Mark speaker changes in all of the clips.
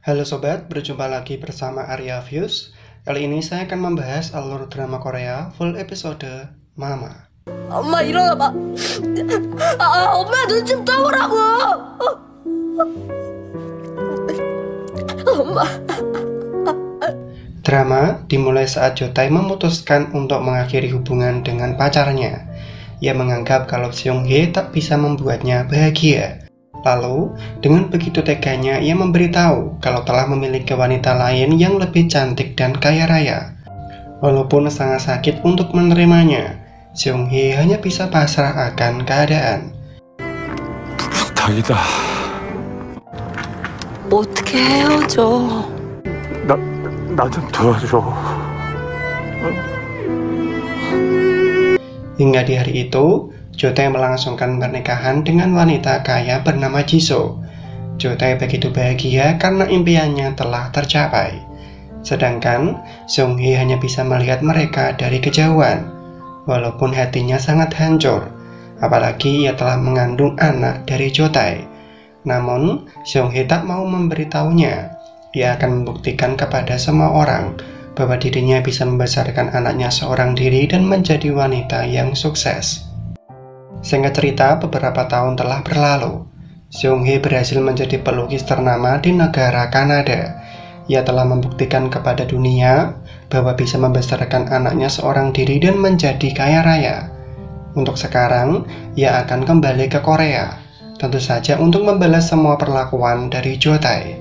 Speaker 1: Halo sobat, berjumpa lagi bersama Arya Views. Kali ini saya akan membahas alur drama Korea full episode Mama.
Speaker 2: 엄마 일어나봐. 엄마 눈 좀 떠보라고. 엄마.
Speaker 1: Drama dimulai saat Jotae memutuskan untuk mengakhiri hubungan dengan pacarnya. Ia menganggap kalau Seung-hye tak bisa membuatnya bahagia. Lalu, dengan begitu teganya ia memberitahu kalau telah memiliki wanita lain yang lebih cantik dan kaya raya. Walaupun sangat sakit untuk menerimanya, Seung-hye hanya bisa pasrah akan keadaan.
Speaker 3: 부탁이다.
Speaker 2: 어떻게 헤어져?
Speaker 3: 나 좀 도와줘.
Speaker 1: Hingga di hari itu, Jotae melangsungkan pernikahan dengan wanita kaya bernama Jisoo. Jotae begitu bahagia karena impiannya telah tercapai. Sedangkan Seung-hye hanya bisa melihat mereka dari kejauhan. Walaupun hatinya sangat hancur, apalagi ia telah mengandung anak dari Jotae. Namun, Seung-hye tak mau memberitahunya. Ia akan membuktikan kepada semua orang bahwa dirinya bisa membesarkan anaknya seorang diri dan menjadi wanita yang sukses. Singkat cerita, beberapa tahun telah berlalu. Seung-hye berhasil menjadi pelukis ternama di negara Kanada. Ia telah membuktikan kepada dunia bahwa bisa membesarkan anaknya seorang diri dan menjadi kaya raya. Untuk sekarang, ia akan kembali ke Korea, tentu saja untuk membalas semua perlakuan dari Jotae.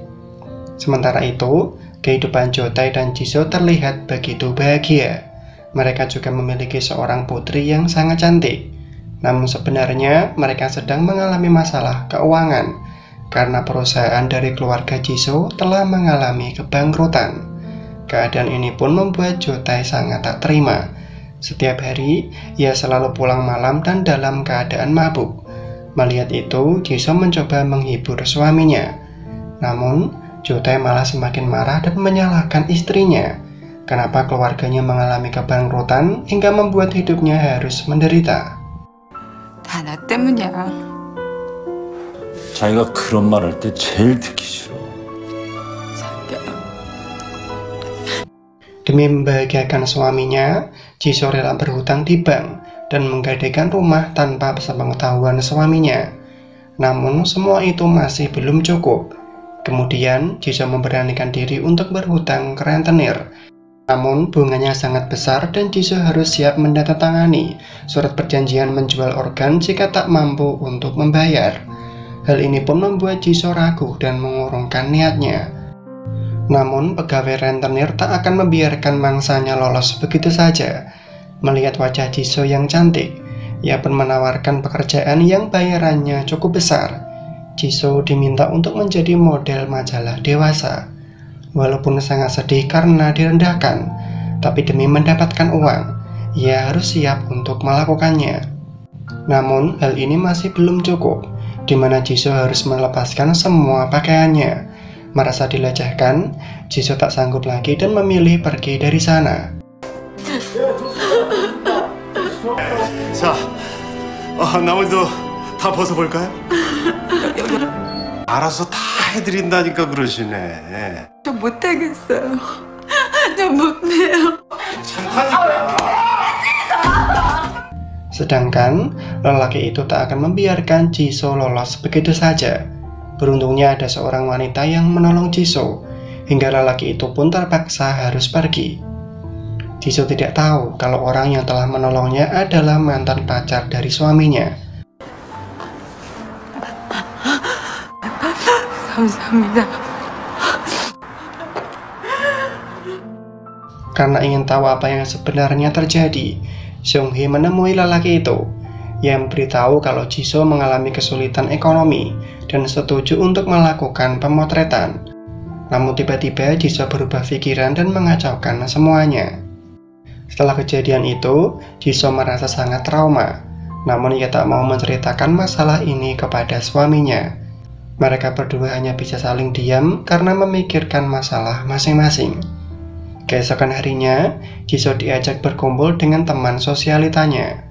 Speaker 1: Sementara itu, kehidupan Jotae dan Jisoo terlihat begitu bahagia. Mereka juga memiliki seorang putri yang sangat cantik. Namun sebenarnya mereka sedang mengalami masalah keuangan karena perusahaan dari keluarga Jisoo telah mengalami kebangkrutan. Keadaan ini pun membuat Jotae sangat tak terima. Setiap hari, ia selalu pulang malam dan dalam keadaan mabuk. Melihat itu, Jisoo mencoba menghibur suaminya. Namun, Jotae malah semakin marah dan menyalahkan istrinya. Kenapa keluarganya mengalami kebangkrutan hingga membuat hidupnya harus menderita.
Speaker 4: 다 나 때문이야.
Speaker 3: 자기가 그런 말 할 때 제일 듣기 싫어.
Speaker 4: 자기야.
Speaker 1: Demi membahagiakan suaminya, Jisoo rela berhutang di bank dan menggadaikan rumah tanpa sepengetahuan suaminya. Namun semua itu masih belum cukup. Kemudian Jisoo memberanikan diri untuk berhutang ke rentenir. Namun bunganya sangat besar dan Jisoo harus siap menandatangani surat perjanjian menjual organ jika tak mampu untuk membayar. Hal ini pun membuat Jisoo ragu dan mengurungkan niatnya. Namun pegawai rentenir tak akan membiarkan mangsanya lolos begitu saja. Melihat wajah Jisoo yang cantik, ia pun menawarkan pekerjaan yang bayarannya cukup besar. Jisoo diminta untuk menjadi model majalah dewasa. Walaupun sangat sedih karena direndahkan, tapi demi mendapatkan uang, ia harus siap untuk melakukannya. Namun, hal ini masih belum cukup, di mana Jisoo harus melepaskan semua pakaiannya. Merasa dilecehkan, Jisoo tak sanggup lagi dan memilih pergi dari sana.
Speaker 3: 자, 나머지도 다 벗어볼까요? 알아서 다 해드린다니까 그러시네.
Speaker 4: 저 못하겠어요. 저 못해요.
Speaker 1: Sedangkan lelaki itu tak akan membiarkan Jisoo lolos begitu saja. Beruntungnya ada seorang wanita yang menolong Jisoo, hingga lelaki itu pun terpaksa harus pergi. Jisoo tidak tahu kalau orang yang telah menolongnya adalah mantan pacar dari suaminya.
Speaker 4: 감사합니다.
Speaker 1: Karena ingin tahu apa yang sebenarnya terjadi, Seung-hye menemui lelaki itu. Ia memberitahu kalau Jisoo mengalami kesulitan ekonomi dan setuju untuk melakukan pemotretan. Namun tiba-tiba Jisoo berubah pikiran dan mengacaukan semuanya. Setelah kejadian itu, Jisoo merasa sangat trauma. Namun ia tak mau menceritakan masalah ini kepada suaminya. Mereka berdua hanya bisa saling diam karena memikirkan masalah masing-masing. Keesokan harinya, Jisoo diajak berkumpul dengan teman sosialitanya.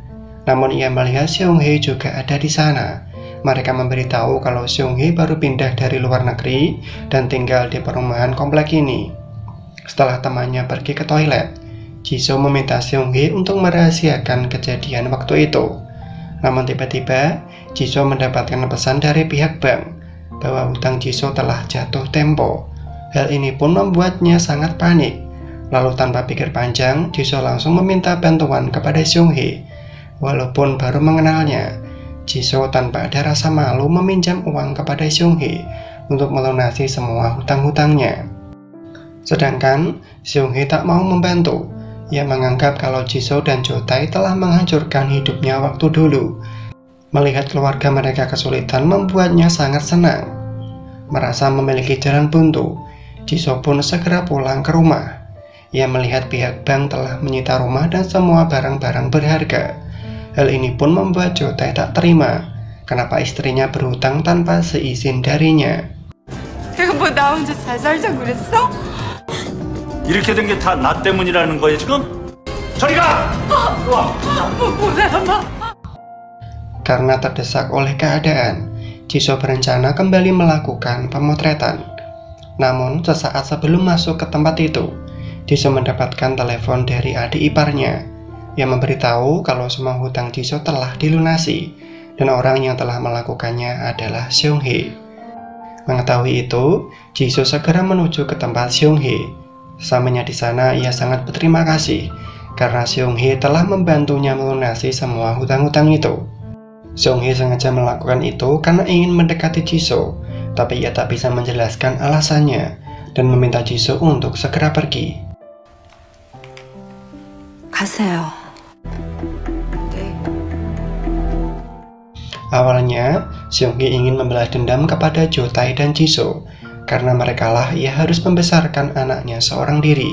Speaker 1: Namun ia melihat Seung-hye juga ada di sana. mereka memberitahu kalau Seung-hee baru pindah dari luar negeri dan tinggal di perumahan komplek ini. Setelah temannya pergi ke toilet, Jisoo meminta Seung-hee untuk merahasiakan kejadian waktu itu. Namun tiba-tiba, Jisoo mendapatkan pesan dari pihak bank bahwa hutang Jisoo telah jatuh tempo. Hal ini pun membuatnya sangat panik. Lalu tanpa pikir panjang, Jisoo langsung meminta bantuan kepada Seung-hee. Walaupun baru mengenalnya, Jisoo tanpa ada rasa malu meminjam uang kepada Seung-hee untuk melunasi semua hutang-hutangnya. Sedangkan Seung-hee tak mau membantu. Ia menganggap kalau Jisoo dan Jo-tae telah menghancurkan hidupnya waktu dulu. Melihat keluarga mereka kesulitan membuatnya sangat senang. Merasa memiliki jalan buntu, Jisoo pun segera pulang ke rumah. Ia melihat pihak bank telah menyita rumah dan semua barang-barang berharga. Hal ini pun membuat Jo-tae tak terima. Kenapa istrinya berhutang tanpa seizin darinya?
Speaker 4: 내가 뭐 나 혼자 잘 살자고 그랬어?
Speaker 3: 이렇게 된 게 다 나 때문이라는 거예요 지금? 저리 가!
Speaker 1: Karena terdesak oleh keadaan, Jisoo berencana kembali melakukan pemotretan. Namun sesaat sebelum masuk ke tempat itu, Jisoo mendapatkan telepon dari adik iparnya yang memberitahu kalau semua hutang Jisoo telah dilunasi dan orang yang telah melakukannya adalah Seung-hee. Mengetahui itu, Jisoo segera menuju ke tempat Seung-hee. Sesampainya di sana, ia sangat berterima kasih karena Seung-hee telah membantunya melunasi semua hutang-hutang itu. Seung-hee sengaja melakukan itu karena ingin mendekati Jisoo, tapi ia tak bisa menjelaskan alasannya dan meminta Jisoo untuk segera pergi.
Speaker 2: 가세요.
Speaker 1: Awalnya, Seung-hee ingin membalas dendam kepada Jo-tae dan Jisoo karena merekalah ia harus membesarkan anaknya seorang diri.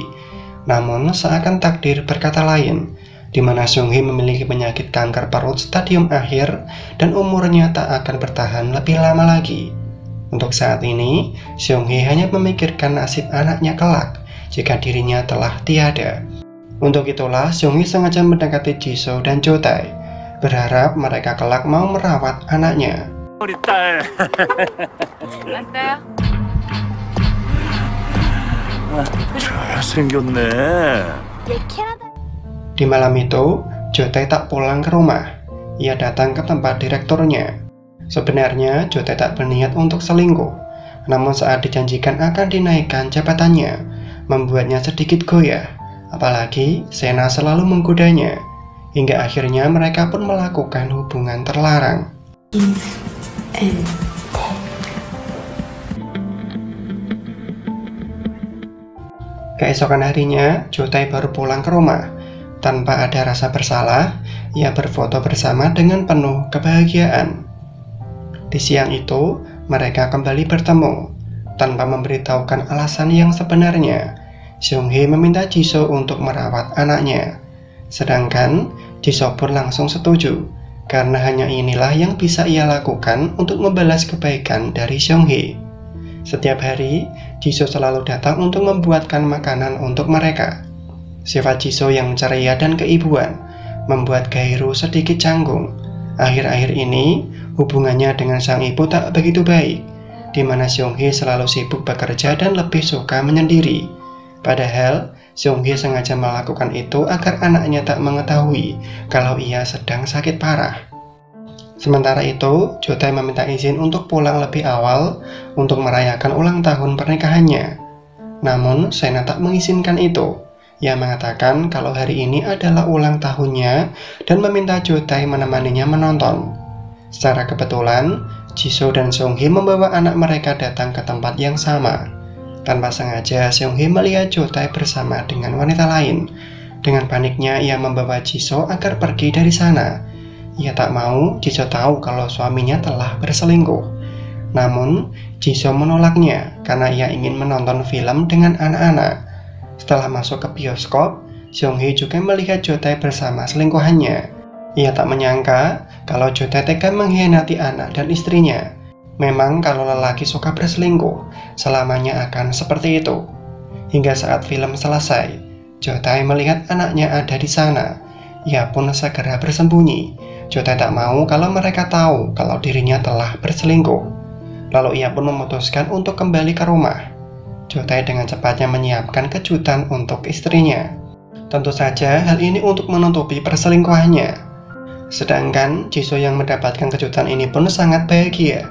Speaker 1: Namun, seakan takdir berkata lain, di mana Seung-hee memiliki penyakit kanker parut stadium akhir dan umurnya tak akan bertahan lebih lama lagi. Untuk saat ini, Seung-hee hanya memikirkan nasib anaknya kelak jika dirinya telah tiada. Untuk itulah, Seung-hee sengaja mendekati Jisoo dan Jo-tae, berharap mereka kelak mau merawat anaknya.
Speaker 3: 우리 딸
Speaker 4: 왔어요?
Speaker 3: 잘생겼네.
Speaker 1: Di malam itu, Jo-tae tak pulang ke rumah. Ia datang ke tempat direkturnya. Sebenarnya, Jo-tae tak berniat untuk selingkuh. Namun saat dijanjikan akan dinaikkan jabatannya, membuatnya sedikit goyah. Apalagi, Sena selalu menggodanya. Hingga akhirnya mereka pun melakukan hubungan terlarang. Keesokan harinya, Jo-tae baru pulang ke rumah. Tanpa ada rasa bersalah, ia berfoto bersama dengan penuh kebahagiaan. Di siang itu, mereka kembali bertemu. Tanpa memberitahukan alasan yang sebenarnya, Seung-hee meminta Jisoo untuk merawat anaknya. Sedangkan, Jisoo pun langsung setuju, karena hanya inilah yang bisa ia lakukan untuk membalas kebaikan dari Seung-hee. Setiap hari, Jisoo selalu datang untuk membuatkan makanan untuk mereka. Sifat Jisoo yang ceria dan keibuan membuat Gaeru sedikit canggung. Akhir-akhir ini, hubungannya dengan sang ibu tak begitu baik, di mana Seung-hee selalu sibuk bekerja dan lebih suka menyendiri. Padahal, Seung-hee sengaja melakukan itu agar anaknya tak mengetahui kalau ia sedang sakit parah. Sementara itu, Jo-tae meminta izin untuk pulang lebih awal untuk merayakan ulang tahun pernikahannya. Namun, Sena tak mengizinkan itu. Ia mengatakan kalau hari ini adalah ulang tahunnya dan meminta Jo-tae menemaninya menonton. Secara kebetulan, Jisoo dan Seung-hee membawa anak mereka datang ke tempat yang sama. Tanpa sengaja, Seung-hee melihat Jo-tae bersama dengan wanita lain. Dengan paniknya, ia membawa Jisoo agar pergi dari sana. Ia tak mau Jisoo tahu kalau suaminya telah berselingkuh. Namun, Jisoo menolaknya karena ia ingin menonton film dengan anak-anak. Setelah masuk ke bioskop, Seung-hee juga melihat Jo-tae bersama selingkuhannya. Ia tak menyangka kalau Jo-tae tega mengkhianati anak dan istrinya. Memang kalau lelaki suka berselingkuh, selamanya akan seperti itu. Hingga saat film selesai, Jo-tae melihat anaknya ada di sana. Ia pun segera bersembunyi Jotae tak mau kalau mereka tahu kalau dirinya telah berselingkuh. Lalu ia pun memutuskan untuk kembali ke rumah. Jotae dengan cepatnya menyiapkan kejutan untuk istrinya. Tentu saja hal ini untuk menutupi perselingkuhannya. Sedangkan Jisoo yang mendapatkan kejutan ini pun sangat bahagia.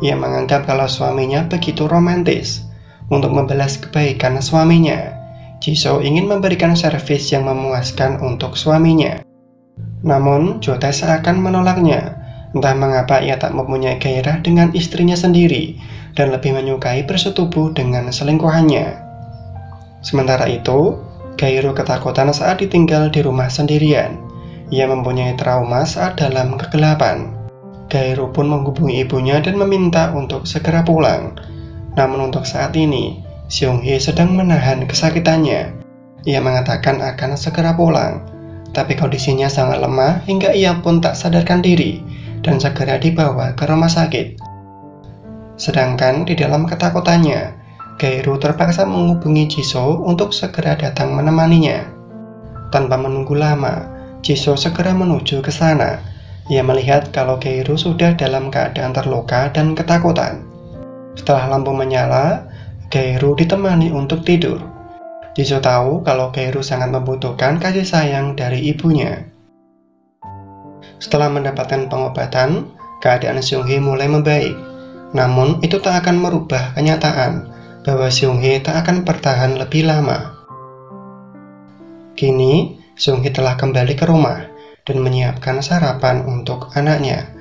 Speaker 1: Ia menganggap kalau suaminya begitu romantis. Untuk membalas kebaikan suaminya, Jisoo ingin memberikan servis yang memuaskan untuk suaminya. Namun Jotae seakan menolaknya. Entah mengapa ia tak mempunyai gairah dengan istrinya sendiri dan lebih menyukai bersetubuh dengan selingkuhannya. Sementara itu, Gairo ketakutan saat ditinggal di rumah sendirian. Ia mempunyai trauma saat dalam kegelapan. Gairo pun menghubungi ibunya dan meminta untuk segera pulang. Namun untuk saat ini, Seung-hye sedang menahan kesakitannya. Ia mengatakan akan segera pulang, tapi kondisinya sangat lemah hingga ia pun tak sadarkan diri dan segera dibawa ke rumah sakit. Sedangkan di dalam ketakutannya, Gairo terpaksa menghubungi Jisoo untuk segera datang menemaninya. Tanpa menunggu lama, Jisoo segera menuju ke sana. Ia melihat kalau Gairo sudah dalam keadaan terluka dan ketakutan. Setelah lampu menyala, Gairo ditemani untuk tidur. Jisoo tahu kalau Gairo sangat membutuhkan kasih sayang dari ibunya. Setelah mendapatkan pengobatan, keadaan Seung-hye mulai membaik. Namun itu tak akan merubah kenyataan bahwa Seung-hye tak akan bertahan lebih lama. Kini, Seung-hye telah kembali ke rumah dan menyiapkan sarapan untuk anaknya.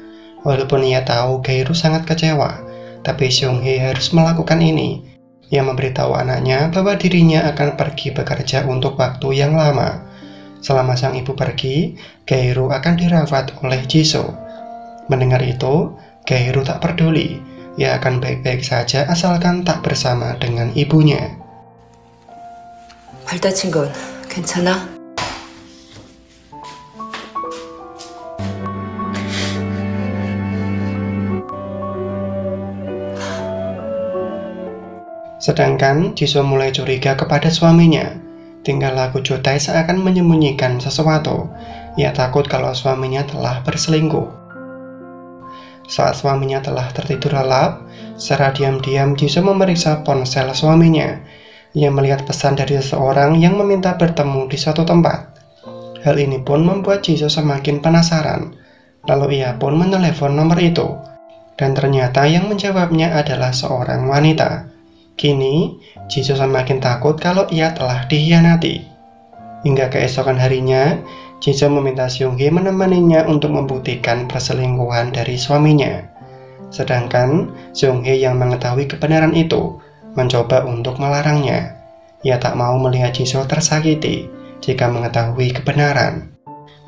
Speaker 1: Walaupun ia tahu Gairo sangat kecewa, tapi Seung-hye harus melakukan ini. Ia memberitahu anaknya bahwa dirinya akan pergi bekerja untuk waktu yang lama. Selama sang ibu pergi, Gairo akan dirawat oleh Jisoo. Mendengar itu, Gairo tak peduli. Ia akan baik-baik saja asalkan tak bersama dengan ibunya.
Speaker 2: 발 다친 건 괜찮아?
Speaker 1: Sedangkan Jisoo mulai curiga kepada suaminya. Tinggal laku Jotae seakan menyembunyikan sesuatu. Ia takut kalau suaminya telah berselingkuh. Saat suaminya telah tertidur lelap, secara diam-diam Jisoo memeriksa ponsel suaminya. Ia melihat pesan dari seseorang yang meminta bertemu di suatu tempat. Hal ini pun membuat Jisoo semakin penasaran. Lalu ia pun menelepon nomor itu. Dan ternyata yang menjawabnya adalah seorang wanita. Kini, Jisoo semakin takut kalau ia telah dikhianati. Hingga keesokan harinya, Jisoo meminta Seung-hye menemaninya untuk membuktikan perselingkuhan dari suaminya. Sedangkan Seung-hye yang mengetahui kebenaran itu mencoba untuk melarangnya. Ia tak mau melihat Jisoo tersakiti jika mengetahui kebenaran.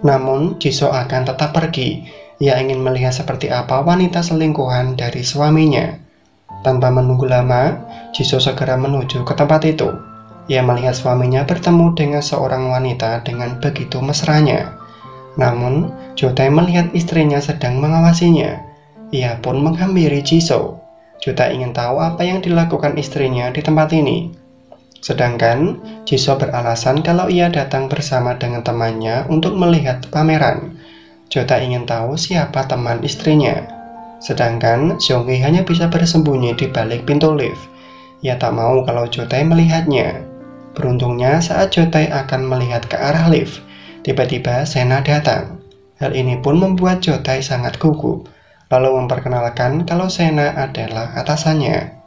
Speaker 1: Namun Jisoo akan tetap pergi. Ia ingin melihat seperti apa wanita selingkuhan dari suaminya. Tanpa menunggu lama, Jisoo segera menuju ke tempat itu. Ia melihat suaminya bertemu dengan seorang wanita dengan begitu mesranya. Namun, Jotae melihat istrinya sedang mengawasinya. Ia pun menghampiri Jisoo. Jotae ingin tahu apa yang dilakukan istrinya di tempat ini. Sedangkan, Jisoo beralasan kalau ia datang bersama dengan temannya untuk melihat pameran. Jotae ingin tahu siapa teman istrinya. Sedangkan Seung-hye hanya bisa bersembunyi di balik pintu lift. Ia tak mau kalau Jotae melihatnya. Beruntungnya saat Jotae akan melihat ke arah lift, tiba-tiba Sena datang. Hal ini pun membuat Jotae sangat gugup, lalu memperkenalkan kalau Sena adalah atasannya.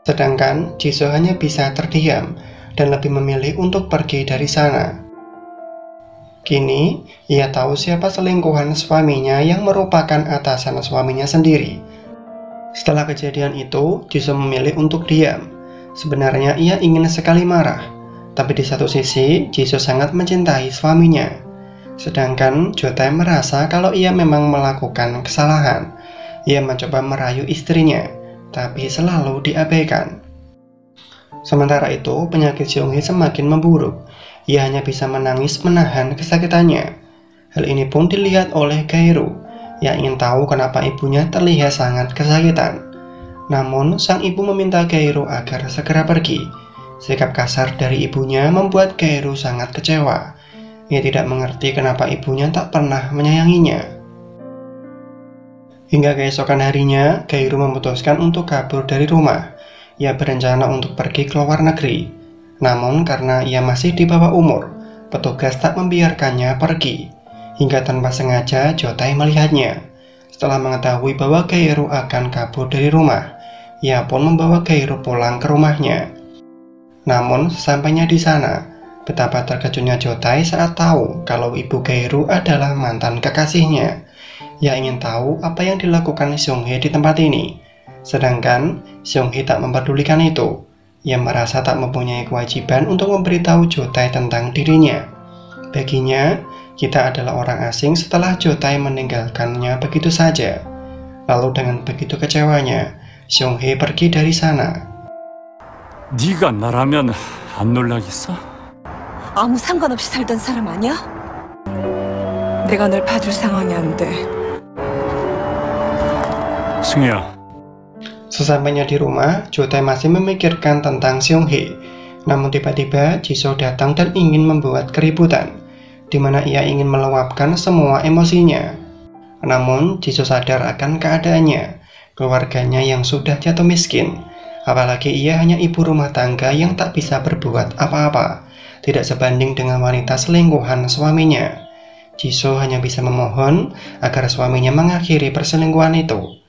Speaker 1: Sedangkan Jisoo hanya bisa terdiam dan lebih memilih untuk pergi dari sana. Kini, ia tahu siapa selingkuhan suaminya yang merupakan atasan suaminya sendiri. Setelah kejadian itu, Jisoo memilih untuk diam. Sebenarnya ia ingin sekali marah, tapi di satu sisi, Jisoo sangat mencintai suaminya. Sedangkan Jotae merasa kalau ia memang melakukan kesalahan. Ia mencoba merayu istrinya, tapi selalu diabaikan. Sementara itu, penyakit Seung-hye semakin memburuk. Ia hanya bisa menangis menahan kesakitannya. Hal ini pun dilihat oleh Gairo. Ia ingin tahu kenapa ibunya terlihat sangat kesakitan. Namun, sang ibu meminta Gairo agar segera pergi. Sikap kasar dari ibunya membuat Gairo sangat kecewa. Ia tidak mengerti kenapa ibunya tak pernah menyayanginya. Hingga keesokan harinya, Gairu memutuskan untuk kabur dari rumah. Ia berencana untuk pergi ke luar negeri. Namun karena ia masih di bawah umur, petugas tak membiarkannya pergi. Hingga tanpa sengaja Jotai melihatnya. Setelah mengetahui bahwa Gairu akan kabur dari rumah, ia pun membawa Gairu pulang ke rumahnya. Namun sesampainya di sana, betapa terkejutnya Jotai saat tahu kalau ibu Gairu adalah mantan kekasihnya. Ia ingin tahu apa yang dilakukan Seung-hye di tempat ini. Sedangkan Seung-hye tak memperdulikan itu. Ia merasa tak mempunyai kewajiban untuk memberitahu Jotai tentang dirinya. Baginya, kita adalah orang asing setelah Jotai meninggalkannya begitu saja. Lalu dengan begitu kecewanya, Seung-hye pergi dari sana.
Speaker 3: 네가 나라면 안 놀라겠어?
Speaker 2: 아무 상관없이 살던 사람 아니야? 내가 널 봐줄 상황이 안 돼.
Speaker 3: 승희야,
Speaker 1: Sesampainya di rumah, Jotai masih memikirkan tentang Seung-hye. Namun tiba-tiba Jisoo datang dan ingin membuat keributan, di mana ia ingin meluapkan semua emosinya. Namun Jisoo sadar akan keadaannya, keluarganya yang sudah jatuh miskin. Apalagi ia hanya ibu rumah tangga yang tak bisa berbuat apa-apa, tidak sebanding dengan wanita selingkuhan suaminya. Jisoo hanya bisa memohon agar suaminya mengakhiri perselingkuhan itu.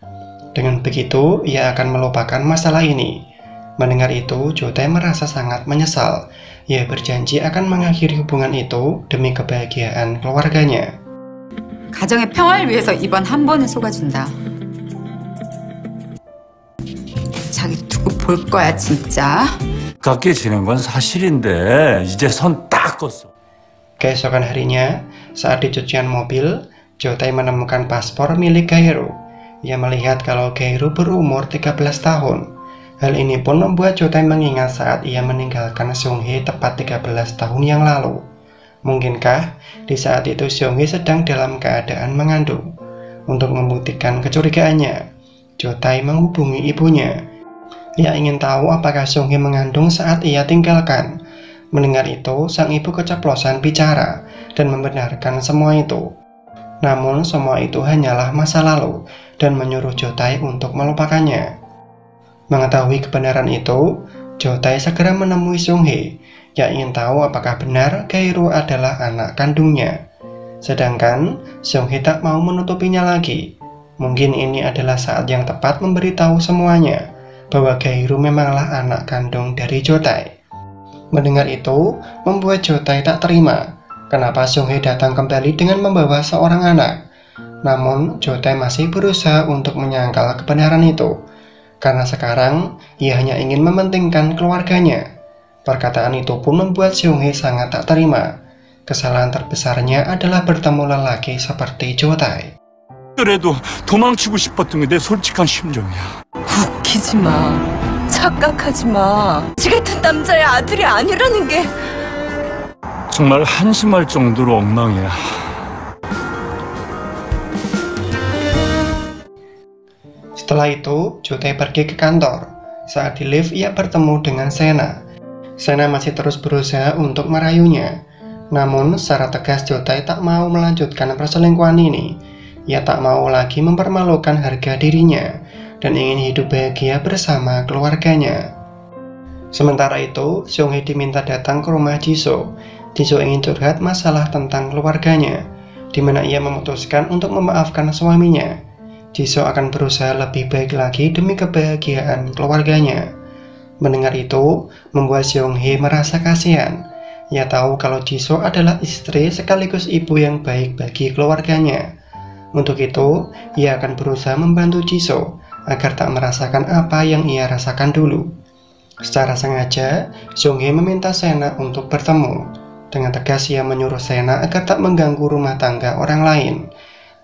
Speaker 1: Dengan begitu, ia akan melupakan masalah ini. Mendengar itu, Jotai merasa sangat menyesal. Ia berjanji akan mengakhiri hubungan itu demi kebahagiaan keluarganya.
Speaker 4: 가정의 평화를 위해서 이번 한 번은 속아준다. 자기 두고 볼 거야 진짜.
Speaker 3: 가깝게 지낸 건 사실인데 이제 선 딱 껐어.
Speaker 1: Keesokan harinya, saat di cucian mobil, Jotai menemukan paspor milik Gairu. Ia melihat kalau Gairu berumur 13 tahun. Hal ini pun membuat Jotai mengingat saat ia meninggalkan Seung-hye tepat 13 tahun yang lalu. Mungkinkah di saat itu Seung-hye sedang dalam keadaan mengandung? Untuk membuktikan kecurigaannya, Jotai menghubungi ibunya. Ia ingin tahu apakah Seung-hye mengandung saat ia tinggalkan. Mendengar itu, sang ibu keceplosan bicara dan membenarkan semua itu. Namun semua itu hanyalah masa lalu dan menyuruh Jotai untuk melupakannya. Mengetahui kebenaran itu, Jotai segera menemui Seung-hye. Ia ingin tahu apakah benar Gairu adalah anak kandungnya. Sedangkan Seung-hye tak mau menutupinya lagi. Mungkin ini adalah saat yang tepat memberitahu semuanya bahwa Gairu memanglah anak kandung dari Jotai. Mendengar itu, membuat Jotai tak terima. Kenapa Seung-hye datang kembali dengan membawa seorang anak? Namun, Jotai masih berusaha untuk menyangkal kebenaran itu. Karena sekarang, ia hanya ingin mementingkan keluarganya. Perkataan itu pun membuat Seung-hye sangat tak terima. Kesalahan terbesarnya adalah bertemu lelaki seperti Jotai.
Speaker 3: 그래도 도망치고 싶었던 게 내 솔직한 심정이야.
Speaker 2: 웃기지 마. 착각하지 마. 지 같은 남자의 아들이 아니라는 게.
Speaker 3: 정말 한심할 정도로 엉망이야.
Speaker 1: Setelah itu, Jotai pergi ke kantor. Saat di lift, ia bertemu dengan Sena. Sena masih terus berusaha untuk merayunya. Namun, secara tegas Jotai tak mau melanjutkan perselingkuhan ini. Ia tak mau lagi mempermalukan harga dirinya dan ingin hidup bahagia bersama keluarganya. Sementara itu, Seung-hye diminta datang ke rumah Jisoo. Jisoo ingin curhat masalah tentang keluarganya, di mana ia memutuskan untuk memaafkan suaminya. Jisoo akan berusaha lebih baik lagi demi kebahagiaan keluarganya. Mendengar itu, membuat Seung-hye merasa kasihan. Ia tahu kalau Jisoo adalah istri sekaligus ibu yang baik bagi keluarganya. Untuk itu, ia akan berusaha membantu Jisoo agar tak merasakan apa yang ia rasakan dulu. Secara sengaja, Seung-hye meminta Sena untuk bertemu. Dengan tegas ia menyuruh Sena agar tak mengganggu rumah tangga orang lain.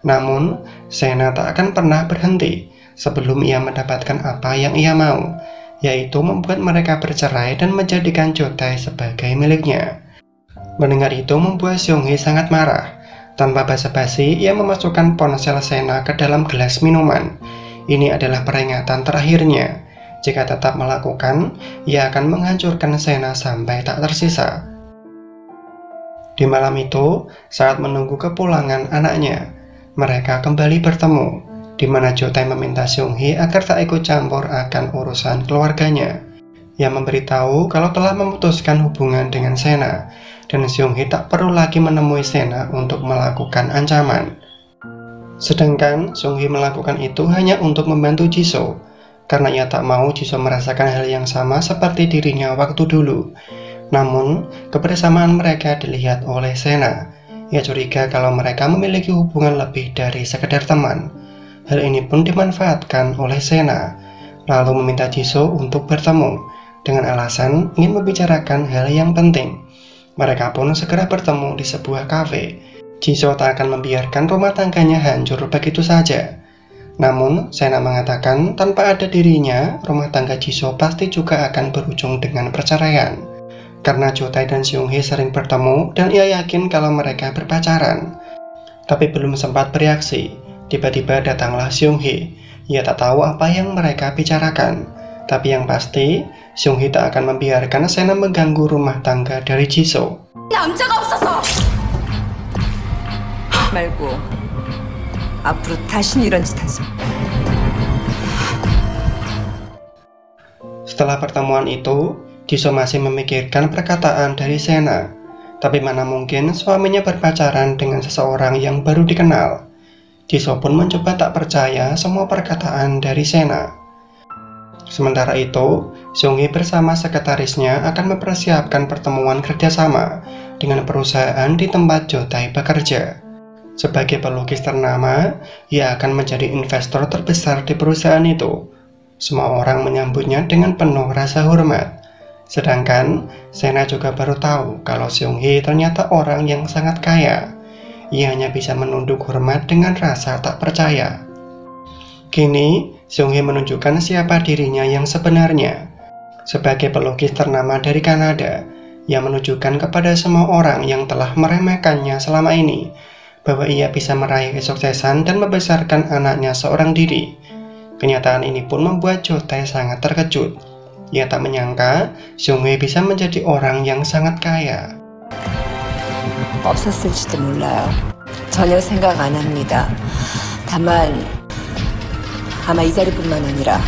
Speaker 1: Namun, Sena tak akan pernah berhenti sebelum ia mendapatkan apa yang ia mau, yaitu membuat mereka bercerai dan menjadikan Jotai sebagai miliknya. Mendengar itu membuat Seung-hye sangat marah. Tanpa basa-basi, ia memasukkan ponsel Sena ke dalam gelas minuman. Ini adalah peringatan terakhirnya. Jika tetap melakukan, ia akan menghancurkan Sena sampai tak tersisa. Di malam itu, saat menunggu kepulangan anaknya, mereka kembali bertemu. di mana Jotae meminta Seung-hee agar tak ikut campur akan urusan keluarganya. Ia memberitahu kalau telah memutuskan hubungan dengan Sena, dan Seung-hee tak perlu lagi menemui Sena untuk melakukan ancaman. Sedangkan Seung-hee melakukan itu hanya untuk membantu Jisoo, karena ia tak mau Jisoo merasakan hal yang sama seperti dirinya waktu dulu. Namun, kebersamaan mereka dilihat oleh Sena. Ia curiga kalau mereka memiliki hubungan lebih dari sekedar teman. Hal ini pun dimanfaatkan oleh Sena, lalu meminta Jisoo untuk bertemu, dengan alasan ingin membicarakan hal yang penting. Mereka pun segera bertemu di sebuah kafe. Jisoo tak akan membiarkan rumah tangganya hancur begitu saja. Namun, Sena mengatakan tanpa ada dirinya, rumah tangga Jisoo pasti juga akan berujung dengan perceraian. Karena Jotae dan Seung-hee sering bertemu dan ia yakin kalau mereka berpacaran. Tapi belum sempat bereaksi, tiba-tiba datanglah Seung-hee. Ia tak tahu apa yang mereka bicarakan. Tapi yang pasti, Seung-hee tak akan membiarkan Sena mengganggu rumah tangga dari Jisoo.
Speaker 2: 남자가 없어서 말고 앞으로 다신 이런 짓 하지.
Speaker 1: Setelah pertemuan itu, Jisoo masih memikirkan perkataan dari Sena. Tapi mana mungkin suaminya berpacaran dengan seseorang yang baru dikenal. Jisoo pun mencoba tak percaya semua perkataan dari Sena. Sementara itu, Seung-hee bersama sekretarisnya akan mempersiapkan pertemuan kerjasama dengan perusahaan di tempat Jotae bekerja. Sebagai pelukis ternama, ia akan menjadi investor terbesar di perusahaan itu. Semua orang menyambutnya dengan penuh rasa hormat. Sedangkan, Sena juga baru tahu kalau Seung-hee ternyata orang yang sangat kaya. Ia hanya bisa menunduk hormat dengan rasa tak percaya. Kini, Seung-hee menunjukkan siapa dirinya yang sebenarnya. Sebagai pelukis ternama dari Kanada, ia menunjukkan kepada semua orang yang telah meremehkannya selama ini bahwa ia bisa meraih kesuksesan dan membesarkan anaknya seorang diri. Kenyataan ini pun membuat Jotae sangat terkejut. Ia tak menyangka Seung-hee bisa menjadi orang yang sangat kaya.
Speaker 2: 없었을지도 몰라요. 전혀 생각 안 합니다. 다만 아마 이 자리뿐만 아니라.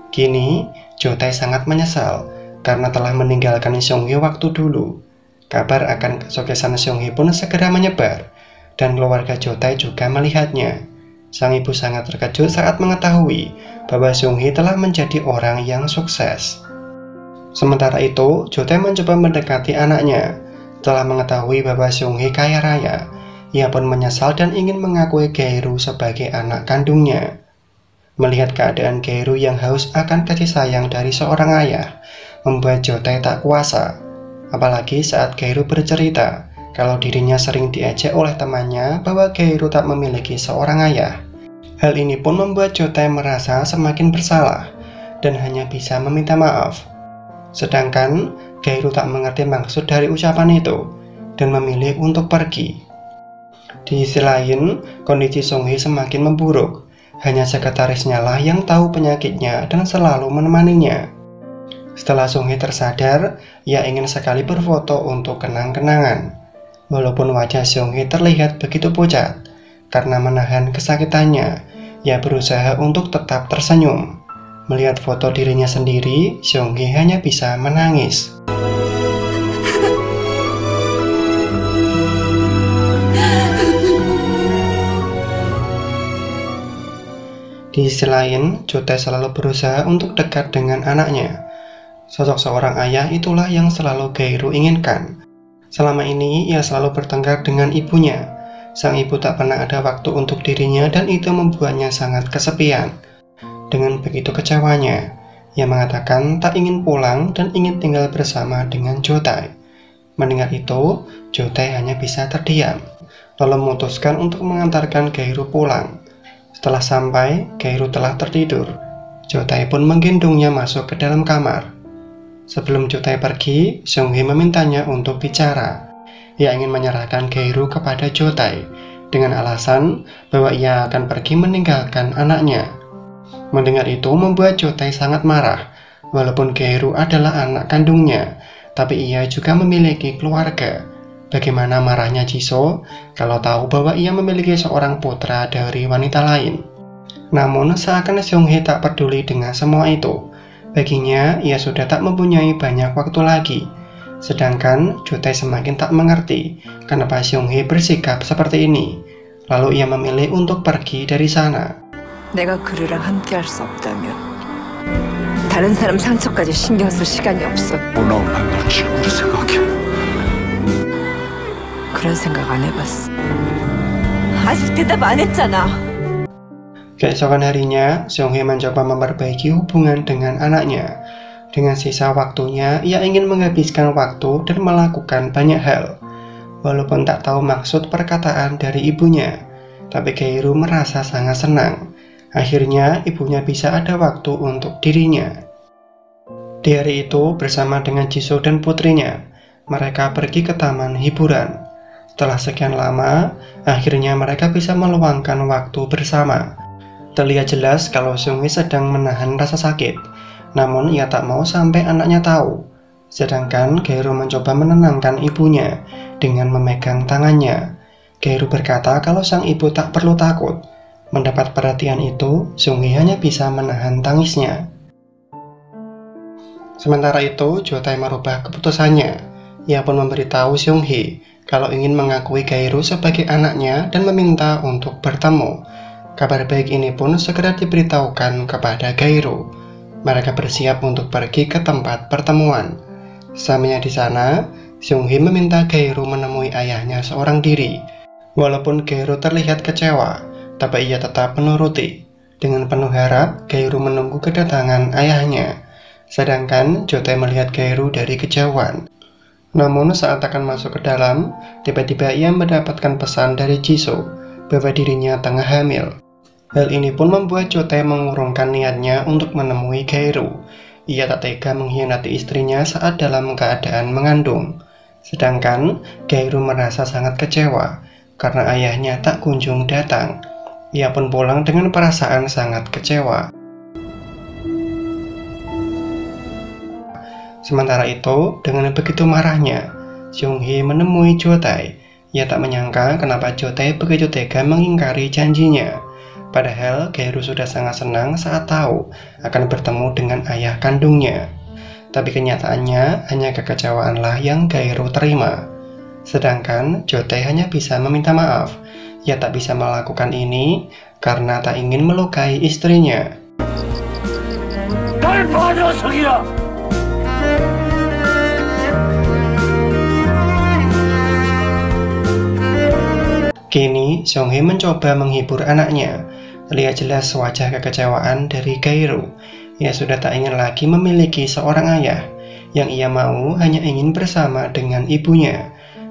Speaker 1: Kini, Jotae sangat menyesal karena telah meninggalkan Seung-hee waktu dulu. Kabar akan kesuksesan Seung-hee pun segera menyebar, dan keluarga Jotae juga melihatnya. Sang ibu sangat terkejut saat mengetahui bahwa Seung-hee telah menjadi orang yang sukses. Sementara itu, Jotae mencoba mendekati anaknya. Setelah mengetahui bahwa Seung-hee kaya raya, ia pun menyesal dan ingin mengakui Gae-ru sebagai anak kandungnya. Melihat keadaan Gae-ru yang haus akan kasih sayang dari seorang ayah, membuat Jotae tak kuasa. Apalagi saat Gae-ru bercerita kalau dirinya sering diejek oleh temannya bahwa Gae-ru tak memiliki seorang ayah. Hal ini pun membuat Jotae merasa semakin bersalah dan hanya bisa meminta maaf. Sedangkan Gae-ru tak mengerti maksud dari ucapan itu dan memilih untuk pergi. Di sisi lain, kondisi Seung-hee semakin memburuk. Hanya sekretarisnya lah yang tahu penyakitnya dan selalu menemaninya. Setelah Seung-hee tersadar, ia ingin sekali berfoto untuk kenang-kenangan. Walaupun wajah Seung-hee terlihat begitu pucat, karena menahan kesakitannya, ia berusaha untuk tetap tersenyum. Melihat foto dirinya sendiri, Seung-hee hanya bisa menangis. Di sisi lain, Jotae selalu berusaha untuk dekat dengan anaknya. Sosok seorang ayah itulah yang selalu Gae-ru inginkan. Selama ini, ia selalu bertengkar dengan ibunya. Sang ibu tak pernah ada waktu untuk dirinya dan itu membuatnya sangat kesepian. Dengan begitu kecewanya, ia mengatakan tak ingin pulang dan ingin tinggal bersama dengan Jotae. Mendengar itu, Jotae hanya bisa terdiam, lalu memutuskan untuk mengantarkan Gae-ru pulang. Setelah sampai, Gae-ru telah tertidur. Jotae pun menggendongnya masuk ke dalam kamar. Sebelum Jotae pergi, Seung-hee memintanya untuk bicara. Ia ingin menyerahkan Gae-ru kepada Jotae dengan alasan bahwa ia akan pergi meninggalkan anaknya. Mendengar itu membuat Jotae sangat marah. Walaupun Gae-ru adalah anak kandungnya, tapi ia juga memiliki keluarga. Bagaimana marahnya Jisoo kalau tahu bahwa ia memiliki seorang putra dari wanita lain. Namun seakan Seung-hee tak peduli dengan semua itu. Baginya ia sudah tak mempunyai banyak waktu lagi. Sedangkan Jo Tae semakin tak mengerti kenapa Seung-hee bersikap seperti ini. Lalu ia memilih untuk pergi dari sana.
Speaker 2: 내가 그르랑 함께할 수 없다면 다른 사람 상처까지 신경 쓸 시간이 없어.
Speaker 3: 넌 친구로 생각해.
Speaker 2: 그런 생각 안 해봤어. 아직 대답 안 했잖아.
Speaker 1: Keesokan harinya, Seung-hee mencoba memperbaiki hubungan dengan anaknya. Dengan sisa waktunya, ia ingin menghabiskan waktu dan melakukan banyak hal. Walaupun tak tahu maksud perkataan dari ibunya, tapi Gae-ru merasa sangat senang. Akhirnya, ibunya bisa ada waktu untuk dirinya. Di hari itu, bersama dengan Jisoo dan putrinya, mereka pergi ke taman hiburan. Setelah sekian lama, akhirnya mereka bisa meluangkan waktu bersama. Terlihat jelas kalau Seung-hee sedang menahan rasa sakit, namun ia tak mau sampai anaknya tahu. Sedangkan Gae-ru mencoba menenangkan ibunya dengan memegang tangannya. Gae-ru berkata kalau sang ibu tak perlu takut. Mendapat perhatian itu, Seung-hee hanya bisa menahan tangisnya. Sementara itu, Jo Tae merubah keputusannya. Ia pun memberitahu Seung-hee kalau ingin mengakui Gae-ru sebagai anaknya dan meminta untuk bertemu. Kabar baik ini pun segera diberitahukan kepada Gae-ru. Mereka bersiap untuk pergi ke tempat pertemuan. Sesampainya di sana, Seung-hee meminta Gae-ru menemui ayahnya seorang diri. Walaupun Gae-ru terlihat kecewa, tapi ia tetap menuruti. Dengan penuh harap, Gae-ru menunggu kedatangan ayahnya. Sedangkan Jo Tae melihat Gae-ru dari kejauhan. Namun saat akan masuk ke dalam, tiba-tiba ia mendapatkan pesan dari Jisoo bahwa dirinya tengah hamil. Hal ini pun membuat Jo Tae mengurungkan niatnya untuk menemui Gae-ru. Ia tak tega mengkhianati istrinya saat dalam keadaan mengandung. Sedangkan Gae-ru merasa sangat kecewa karena ayahnya tak kunjung datang. Ia pun pulang dengan perasaan sangat kecewa. Sementara itu, dengan begitu marahnya, Seung-hee menemui Jo Tae. Ia tak menyangka kenapa Jo Tae begitu tega mengingkari janjinya. Padahal Gae-ru sudah sangat senang saat tahu akan bertemu dengan ayah kandungnya. Tapi kenyataannya hanya kekecewaanlah yang Gae-ru terima. Sedangkan Jo Tae hanya bisa meminta maaf. Ia tak bisa melakukan ini karena tak ingin melukai istrinya. Kini, Seung-hee mencoba menghibur anaknya. Terlihat jelas wajah kekecewaan dari Gae-ru. Ia sudah tak ingin lagi memiliki seorang ayah. Yang ia mau hanya ingin bersama dengan ibunya.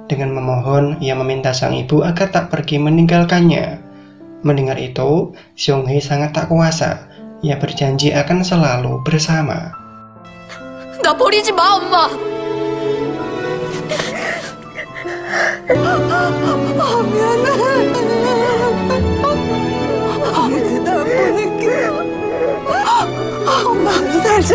Speaker 1: Dengan memohon, ia meminta sang ibu agar tak pergi meninggalkannya. Mendengar itu, Seung-hee sangat tak kuasa. Ia berjanji akan selalu bersama.
Speaker 4: 나 버리지 마, 엄마.
Speaker 2: 미안해. 아무데도 안 보낼게요. 엄마 살자.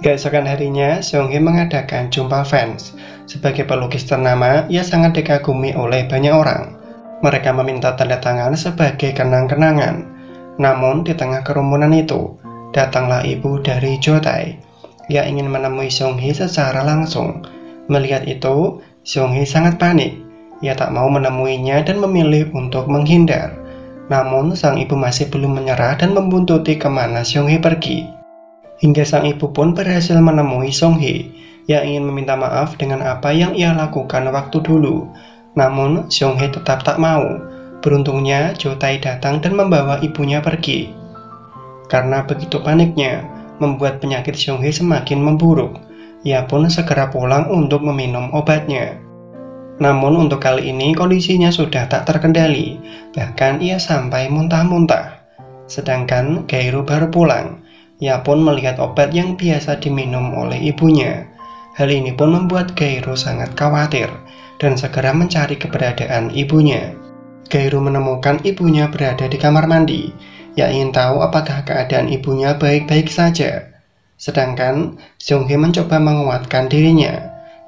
Speaker 1: Keesokan harinya, Seung-hee mengadakan jumpa fans. Sebagai pelukis ternama, ia sangat dikagumi oleh banyak orang. Mereka meminta tanda tangan sebagai kenang-kenangan. Namun, di tengah kerumunan itu, datanglah ibu dari Jo Tae. Ia ingin menemui Seung-hee secara langsung. Melihat itu, Seung-hee sangat panik. Ia tak mau menemuinya dan memilih untuk menghindar. Namun, sang ibu masih belum menyerah dan membuntuti kemana Seung-hee pergi. Hingga sang ibu pun berhasil menemui Seung-hee. Ia ingin meminta maaf dengan apa yang ia lakukan waktu dulu. Namun, Seung-hee tetap tak mau. Beruntungnya, Jo Tae datang dan membawa ibunya pergi. Karena begitu paniknya, membuat penyakit Seung-hee semakin memburuk. Ia pun segera pulang untuk meminum obatnya. Namun untuk kali ini kondisinya sudah tak terkendali. Bahkan ia sampai muntah-muntah. Sedangkan Gae-ru baru pulang. Ia pun melihat obat yang biasa diminum oleh ibunya. Hal ini pun membuat Gae-ru sangat khawatir dan segera mencari keberadaan ibunya. Gae-ru menemukan ibunya berada di kamar mandi. Ia ingin tahu apakah keadaan ibunya baik-baik saja. Sedangkan Seung-hee mencoba menguatkan dirinya.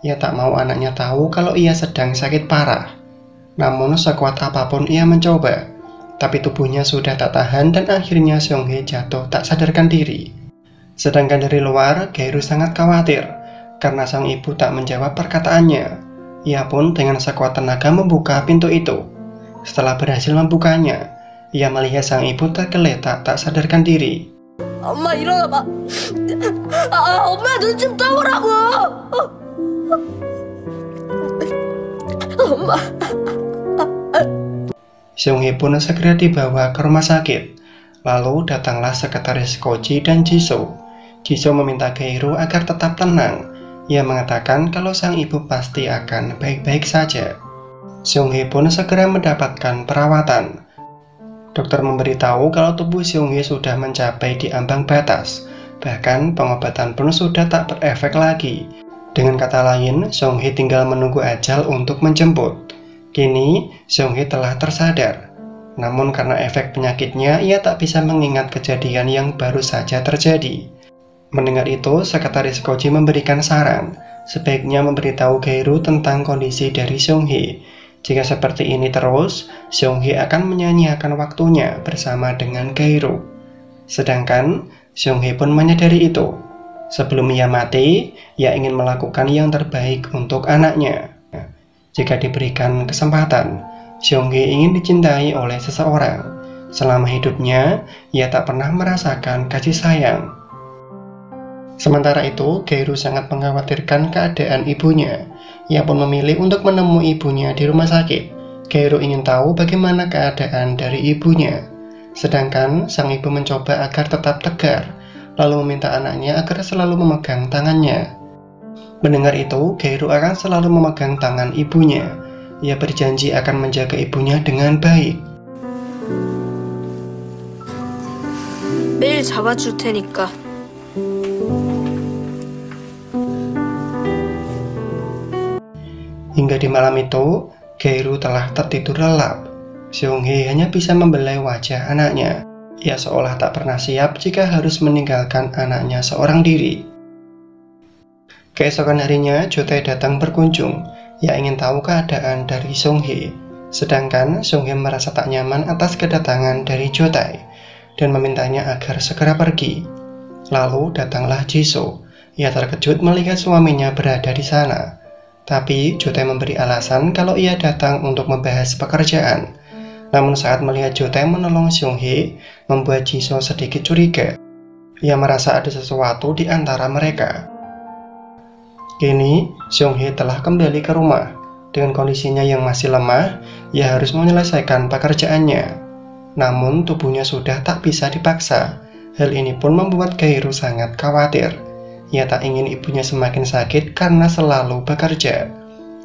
Speaker 1: Ia tak mau anaknya tahu kalau ia sedang sakit parah. Namun sekuat apapun ia mencoba, tapi tubuhnya sudah tak tahan dan akhirnya Seung-hye jatuh tak sadarkan diri. Sedangkan dari luar, Gae-ru sangat khawatir karena sang ibu tak menjawab perkataannya. Ia pun dengan sekuat tenaga membuka pintu itu. Setelah berhasil membukanya, ia melihat sang ibu tergeletak tak sadarkan diri.
Speaker 5: 엄마 일어나봐. 엄마 눈 좀 떠보라고. 엄마.
Speaker 1: Seung-hye pun segera dibawa ke rumah sakit. Lalu datanglah sekretaris Koji dan Jisoo. Jisoo meminta Gae-ru agar tetap tenang. Ia mengatakan kalau sang ibu pasti akan baik-baik saja. Seung-hye pun segera mendapatkan perawatan. Dokter memberitahu kalau tubuh Seung-hye sudah mencapai di ambang batas. Bahkan pengobatan pun sudah tak berefek lagi. Dengan kata lain, Seung-hye tinggal menunggu ajal untuk menjemput. Kini, Seung-hye telah tersadar. Namun karena efek penyakitnya, ia tak bisa mengingat kejadian yang baru saja terjadi. Mendengar itu, sekretaris Koji memberikan saran. Sebaiknya memberitahu Gae-ru tentang kondisi dari Seung-hye. Jika seperti ini terus, Seung-hye akan menyia-nyiakan waktunya bersama dengan Gae-ru. Sedangkan, Seung-hye pun menyadari itu. Sebelum ia mati, ia ingin melakukan yang terbaik untuk anaknya. Jika diberikan kesempatan, Seung-hye ingin dicintai oleh seseorang. Selama hidupnya, ia tak pernah merasakan kasih sayang. Sementara itu, Gae-ru sangat mengkhawatirkan keadaan ibunya. Ia pun memilih untuk menemui ibunya di rumah sakit. Gae-ru ingin tahu bagaimana keadaan dari ibunya. Sedangkan sang ibu mencoba agar tetap tegar, lalu meminta anaknya agar selalu memegang tangannya. Mendengar itu, Gae-ru akan selalu memegang tangan ibunya. Ia berjanji akan menjaga ibunya dengan baik.
Speaker 5: 매일 잡아줄 테니까.
Speaker 1: Hingga di malam itu, Gae-ru telah tertidur lelap. Seung-hye hanya bisa membelai wajah anaknya. Ia seolah tak pernah siap jika harus meninggalkan anaknya seorang diri. Keesokan harinya, Jo-tae datang berkunjung. Ia ingin tahu keadaan dari Seung-hye. Sedangkan Seung-hye merasa tak nyaman atas kedatangan dari Jo-tae dan memintanya agar segera pergi. Lalu datanglah Jisoo. Ia terkejut melihat suaminya berada di sana. Tapi Jo-tae memberi alasan kalau ia datang untuk membahas pekerjaan. Namun saat melihat Jo-tae menolong Seung-hye, membuat Jisoo sedikit curiga. Ia merasa ada sesuatu di antara mereka. Kini, Seung-hye telah kembali ke rumah. Dengan kondisinya yang masih lemah, ia harus menyelesaikan pekerjaannya. Namun tubuhnya sudah tak bisa dipaksa. Hal ini pun membuat Gae-ru sangat khawatir. Ia tak ingin ibunya semakin sakit karena selalu bekerja.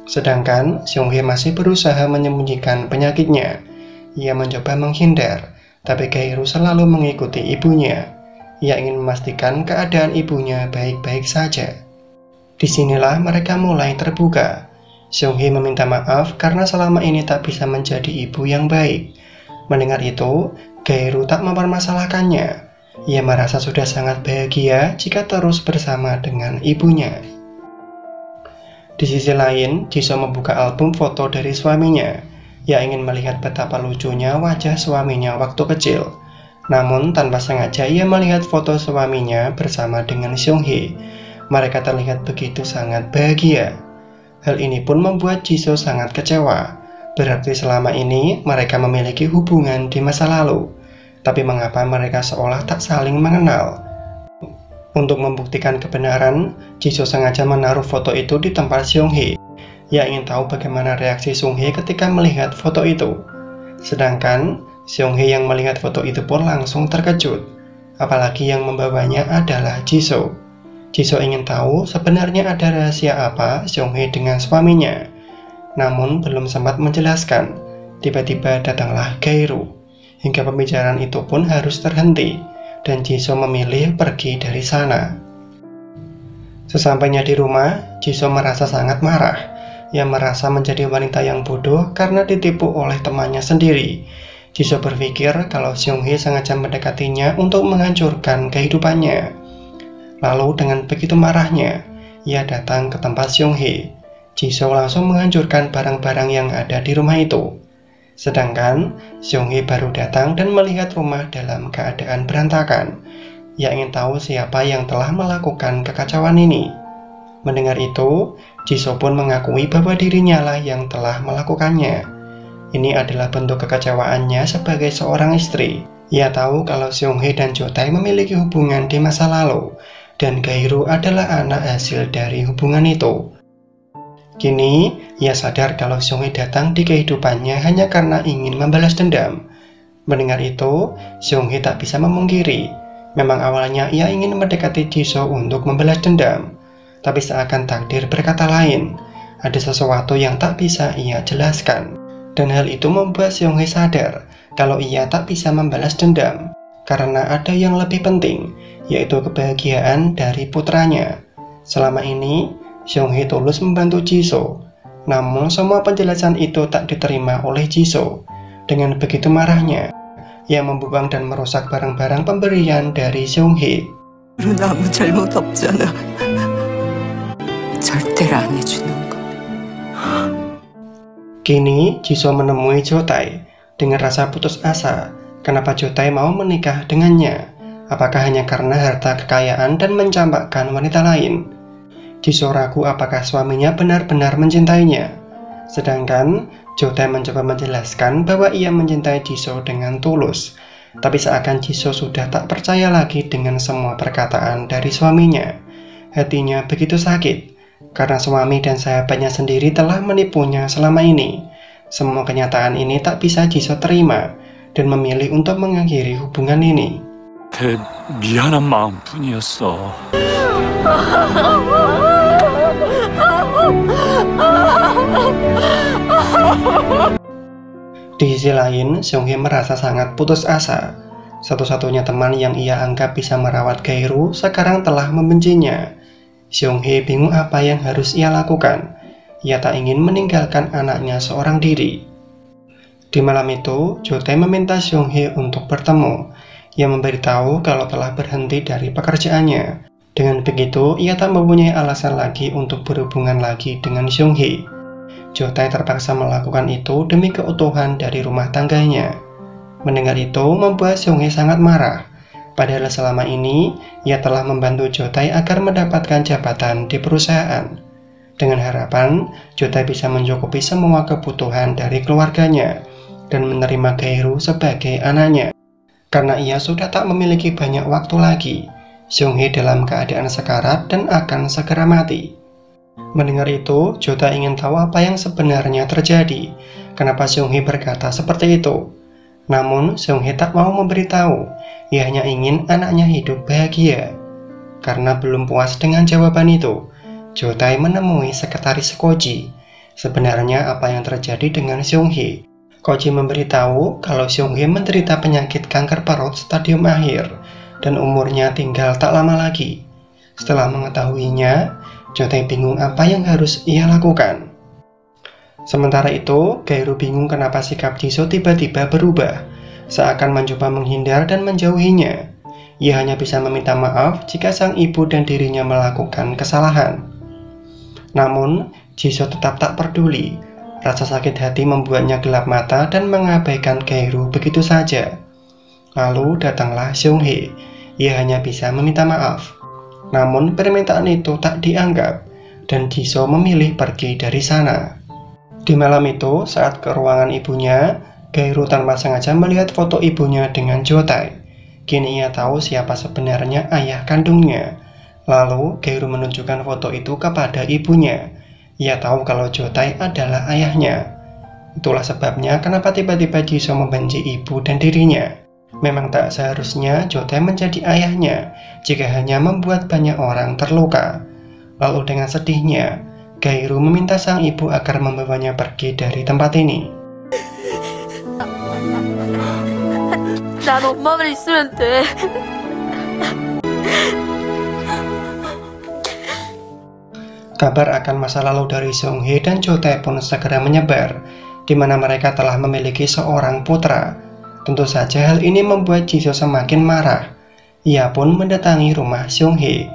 Speaker 1: Sedangkan Seung-hye masih berusaha menyembunyikan penyakitnya. Ia mencoba menghindar, tapi Gae-ru selalu mengikuti ibunya. Ia ingin memastikan keadaan ibunya baik-baik saja. Disinilah mereka mulai terbuka. Seung-hye meminta maaf karena selama ini tak bisa menjadi ibu yang baik. Mendengar itu, Gae-ru tak mempermasalahkannya. Ia merasa sudah sangat bahagia jika terus bersama dengan ibunya. Di sisi lain, Jisoo membuka album foto dari suaminya. Ia ingin melihat betapa lucunya wajah suaminya waktu kecil. Namun tanpa sengaja ia melihat foto suaminya bersama dengan Seung-hye. Mereka terlihat begitu sangat bahagia. Hal ini pun membuat Jisoo sangat kecewa. Berarti selama ini mereka memiliki hubungan di masa lalu. Tapi mengapa mereka seolah tak saling mengenal? Untuk membuktikan kebenaran, Jisoo sengaja menaruh foto itu di tempat Seung-hye. Ia ingin tahu bagaimana reaksi Seung-hye ketika melihat foto itu. Sedangkan Seung-hye yang melihat foto itu pun langsung terkejut. Apalagi yang membawanya adalah Jisoo. Jisoo ingin tahu sebenarnya ada rahasia apa Seung-hye dengan suaminya. Namun belum sempat menjelaskan. Tiba-tiba datanglah Gae-ru. Hingga pembicaraan itu pun harus terhenti, dan Jisoo memilih pergi dari sana. Sesampainya di rumah, Jisoo merasa sangat marah. Ia merasa menjadi wanita yang bodoh karena ditipu oleh temannya sendiri. Jisoo berpikir kalau Seung-hye sengaja mendekatinya untuk menghancurkan kehidupannya. Lalu dengan begitu marahnya, ia datang ke tempat Seung-hee. Jisoo langsung menghancurkan barang-barang yang ada di rumah itu. Sedangkan Seung-hee baru datang dan melihat rumah dalam keadaan berantakan. Ia ingin tahu siapa yang telah melakukan kekacauan ini. Mendengar itu, Jisoo pun mengakui bahwa dirinya lah yang telah melakukannya. Ini adalah bentuk kekecewaannya sebagai seorang istri. Ia tahu kalau Seung-hee dan Jo-tae memiliki hubungan di masa lalu, dan Gae-ru adalah anak hasil dari hubungan itu. Kini, ia sadar kalau Seung-hee datang di kehidupannya hanya karena ingin membalas dendam. Mendengar itu, Seung-hee tak bisa memungkiri. Memang awalnya ia ingin mendekati Jisoo untuk membalas dendam. Tapi seakan takdir berkata lain, ada sesuatu yang tak bisa ia jelaskan. Dan hal itu membuat Seung-hee sadar kalau ia tak bisa membalas dendam, karena ada yang lebih penting, yaitu kebahagiaan dari putranya. Selama ini, Seung-hee tulus membantu Jisoo. Namun semua penjelasan itu tak diterima oleh Jisoo. Dengan begitu marahnya, ia membuang dan merusak barang-barang pemberian dari Seung-hee.
Speaker 2: 아무 잘못 없잖아. 절대로 안 해주는 거.
Speaker 1: Kini, Jisoo menemui Jo-tae dengan rasa putus asa. Kenapa Jo-tae mau menikah dengannya? Apakah hanya karena harta kekayaan dan mencampakkan wanita lain? Jisoo ragu apakah suaminya benar-benar mencintainya. Sedangkan Jo-tae mencoba menjelaskan bahwa ia mencintai Jisoo dengan tulus. Tapi seakan Jisoo sudah tak percaya lagi dengan semua perkataan dari suaminya. Hatinya begitu sakit karena suami dan sahabatnya sendiri telah menipunya selama ini. Semua kenyataan ini tak bisa Jisoo terima dan memilih untuk mengakhiri hubungan ini.
Speaker 3: 미안한 마음뿐이었어.
Speaker 1: Di sisi lain, Seung-hee merasa sangat putus asa. Satu-satunya teman yang ia anggap bisa merawat Gae-ru sekarang telah membencinya. Seung-hee bingung apa yang harus ia lakukan. Ia tak ingin meninggalkan anaknya seorang diri. Di malam itu, Jo-tae meminta Seung-hee untuk bertemu. Ia memberitahu kalau telah berhenti dari pekerjaannya. Dengan begitu, ia tak mempunyai alasan lagi untuk berhubungan lagi dengan Seung-hee. Jo-tae terpaksa melakukan itu demi keutuhan dari rumah tangganya. Mendengar itu membuat Seung-hee sangat marah. Padahal selama ini, ia telah membantu Jo-tae agar mendapatkan jabatan di perusahaan. Dengan harapan, Jo-tae bisa mencukupi semua kebutuhan dari keluarganya dan menerima Gae-ru sebagai anaknya. Karena ia sudah tak memiliki banyak waktu lagi, Seung-hee dalam keadaan sekarat dan akan segera mati. Mendengar itu, Jo-tae ingin tahu apa yang sebenarnya terjadi. Kenapa Seung-hee berkata seperti itu? Namun, Seung-hee tak mau memberitahu. Ia hanya ingin anaknya hidup bahagia. Karena belum puas dengan jawaban itu, Jo-tae menemui sekretaris Koji. Sebenarnya apa yang terjadi dengan Seung-hee? Koji memberitahu kalau Seung-hee menderita penyakit kanker perut stadium akhir dan umurnya tinggal tak lama lagi. Setelah mengetahuinya, Jo-tae bingung apa yang harus ia lakukan. Sementara itu, Gae-ru bingung kenapa sikap Jisoo tiba-tiba berubah, seakan mencoba menghindar dan menjauhinya. Ia hanya bisa meminta maaf jika sang ibu dan dirinya melakukan kesalahan. Namun, Jisoo tetap tak peduli. Rasa sakit hati membuatnya gelap mata dan mengabaikan Gae-ru begitu saja. Lalu datanglah Seung-hee. Ia hanya bisa meminta maaf. Namun permintaan itu tak dianggap, dan Jisoo memilih pergi dari sana. Di malam itu, saat ke ruangan ibunya, Gae-ru tanpa sengaja melihat foto ibunya dengan Jo-tae. Kini ia tahu siapa sebenarnya ayah kandungnya. Lalu, Gae-ru menunjukkan foto itu kepada ibunya. Ia tahu kalau Jo-tae adalah ayahnya. Itulah sebabnya kenapa tiba-tiba Jisoo membenci ibu dan dirinya. Memang tak seharusnya Jo-tae menjadi ayahnya jika hanya membuat banyak orang terluka. Lalu dengan sedihnya, Gae-ru meminta sang ibu agar membawanya pergi dari tempat ini.
Speaker 5: 난 엄마만 있으면 돼.
Speaker 1: Kabar akan masa lalu dari Seung-hee dan Jo-tae pun segera menyebar, di mana mereka telah memiliki seorang putra. Tentu saja hal ini membuat Jisoo semakin marah. Ia pun mendatangi rumah Seung-hee.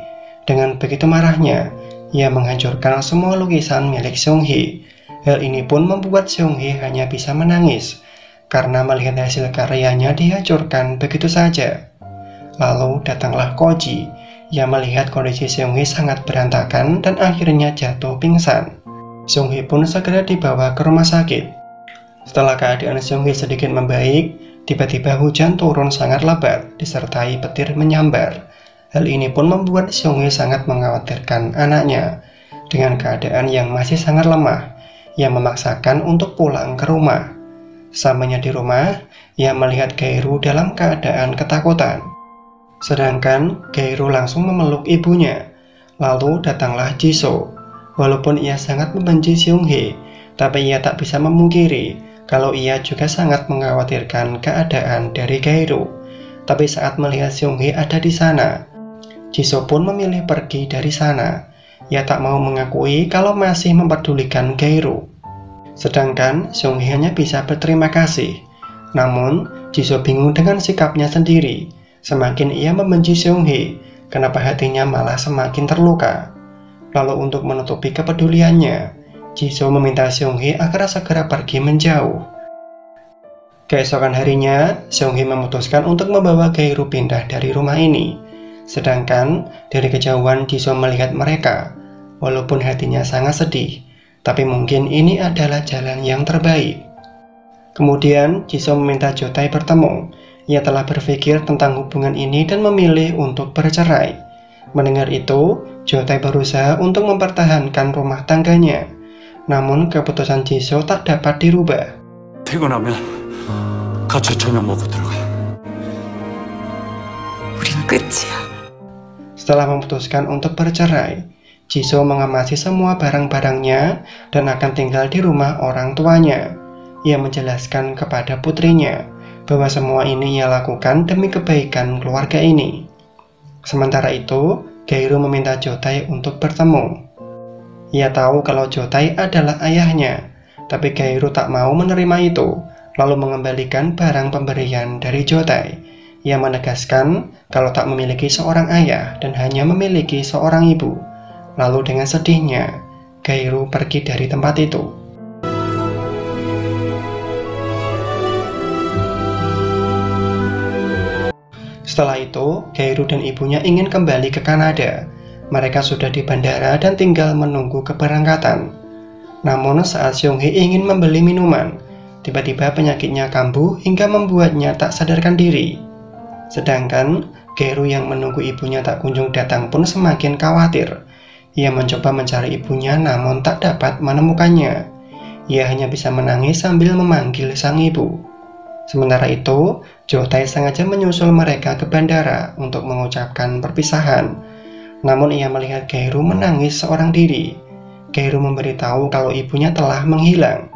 Speaker 1: Dengan begitu marahnya, Ia menghancurkan semua lukisan milik Seung-hee. Hal ini pun membuat Seung-hee hanya bisa menangis karena melihat hasil karyanya dihancurkan begitu saja. Lalu datanglah Koji. Ia melihat kondisi Seung-hee sangat berantakan dan akhirnya jatuh pingsan. Seung-hee pun segera dibawa ke rumah sakit. Setelah keadaan Seung-hee sedikit membaik, tiba-tiba hujan turun sangat lebat disertai petir menyambar. Hal ini pun membuat Seung-hee sangat mengkhawatirkan anaknya. Dengan keadaan yang masih sangat lemah, ia memaksakan untuk pulang ke rumah. Sampainya di rumah, ia melihat Gae-ru dalam keadaan ketakutan. Sedangkan Gae-ru langsung memeluk ibunya. Lalu datanglah Jisoo. Walaupun ia sangat membenci Seung-hee, tapi ia tak bisa memungkiri kalau ia juga sangat mengkhawatirkan keadaan dari Gae-ru. Tapi saat melihat Seung-hee ada di sana, Jisoo pun memilih pergi dari sana. Ia tak mau mengakui kalau masih mempedulikan Gae-ru. Sedangkan Seung-hee hanya bisa berterima kasih. Namun, Jisoo bingung dengan sikapnya sendiri. Semakin ia membenci Seung-hee, kenapa hatinya malah semakin terluka. Lalu untuk menutupi kepeduliannya, Jisoo meminta Seung-hee agar segera pergi menjauh. Keesokan harinya, Seung-hee memutuskan untuk membawa Gae-ru pindah dari rumah ini. Sedangkan dari kejauhan Jisoo melihat mereka. Walaupun hatinya sangat sedih, tapi mungkin ini adalah jalan yang terbaik. Kemudian Jisoo meminta Jo-tae bertemu. Ia telah berpikir tentang hubungan ini dan memilih untuk bercerai. Mendengar itu, Jo-tae berusaha untuk mempertahankan rumah tangganya. Namun keputusan Jisoo tak dapat dirubah.
Speaker 3: 퇴근하면 같이 저녁 먹고 들어가.
Speaker 2: 우린 끝이야.
Speaker 1: Setelah memutuskan untuk bercerai, Jisoo mengemasi semua barang-barangnya dan akan tinggal di rumah orang tuanya. Ia menjelaskan kepada putrinya bahwa semua ini ia lakukan demi kebaikan keluarga ini. Sementara itu, Gae-ru meminta Jo-tae untuk bertemu. Ia tahu kalau Jo-tae adalah ayahnya, tapi Gae-ru tak mau menerima itu, lalu mengembalikan barang pemberian dari Jo-tae. Ia menegaskan kalau tak memiliki seorang ayah dan hanya memiliki seorang ibu. Lalu dengan sedihnya, Gae-ru pergi dari tempat itu. Setelah itu, Gae-ru dan ibunya ingin kembali ke Kanada. Mereka sudah di bandara dan tinggal menunggu keberangkatan. Namun saat Seung-hee ingin membeli minuman, tiba-tiba penyakitnya kambuh hingga membuatnya tak sadarkan diri. Sedangkan Gae-ru yang menunggu ibunya tak kunjung datang pun semakin khawatir. Ia mencoba mencari ibunya namun tak dapat menemukannya. Ia hanya bisa menangis sambil memanggil sang ibu. Sementara itu, Jo-tae sengaja menyusul mereka ke bandara untuk mengucapkan perpisahan. Namun ia melihat Gae-ru menangis seorang diri. Gae-ru memberitahu kalau ibunya telah menghilang.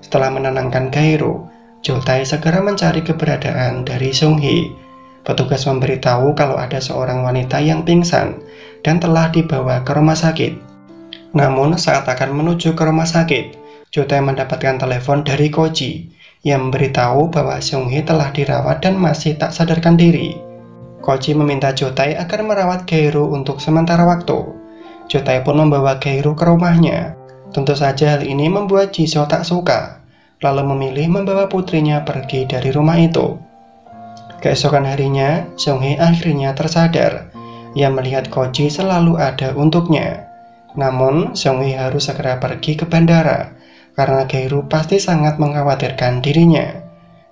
Speaker 1: Setelah menenangkan Gae-ru, Jo-tae segera mencari keberadaan dari Seung-hee. Petugas memberitahu kalau ada seorang wanita yang pingsan dan telah dibawa ke rumah sakit. Namun saat akan menuju ke rumah sakit, Jo-tae mendapatkan telepon dari Koji yang memberitahu bahwa Seung-hee telah dirawat dan masih tak sadarkan diri. Koji meminta Jo-tae agar merawat Gae-ru untuk sementara waktu. Jo-tae pun membawa Gae-ru ke rumahnya. Tentu saja hal ini membuat Jisoo tak suka, lalu memilih membawa putrinya pergi dari rumah itu. Keesokan harinya, Seung-hee akhirnya tersadar. Ia melihat Koji selalu ada untuknya. Namun, Seung-hee harus segera pergi ke bandara karena Gae-ru pasti sangat mengkhawatirkan dirinya.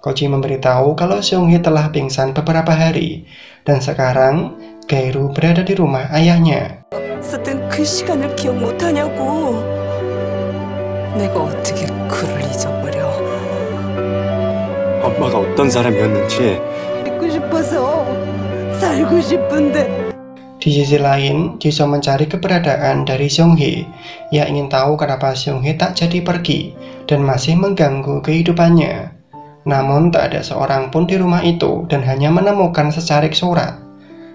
Speaker 1: Koji memberitahu kalau Seung-hee telah pingsan beberapa hari dan sekarang Gae-ru berada di rumah ayahnya.
Speaker 2: 썼던 그 시간을 기억 못하냐고. 내가 어떻게 그를 잊어버려.
Speaker 6: 엄마가 어떤 사람이었는지
Speaker 2: 믿고 싶어서 살고 싶은데.
Speaker 1: Di sisi lain, Jisoo mencari keberadaan dari Seung-hee. Ia ingin tahu kenapa Seung-hee tak jadi pergi dan masih mengganggu kehidupannya. Namun tak ada seorang pun di rumah itu dan hanya menemukan secarik surat.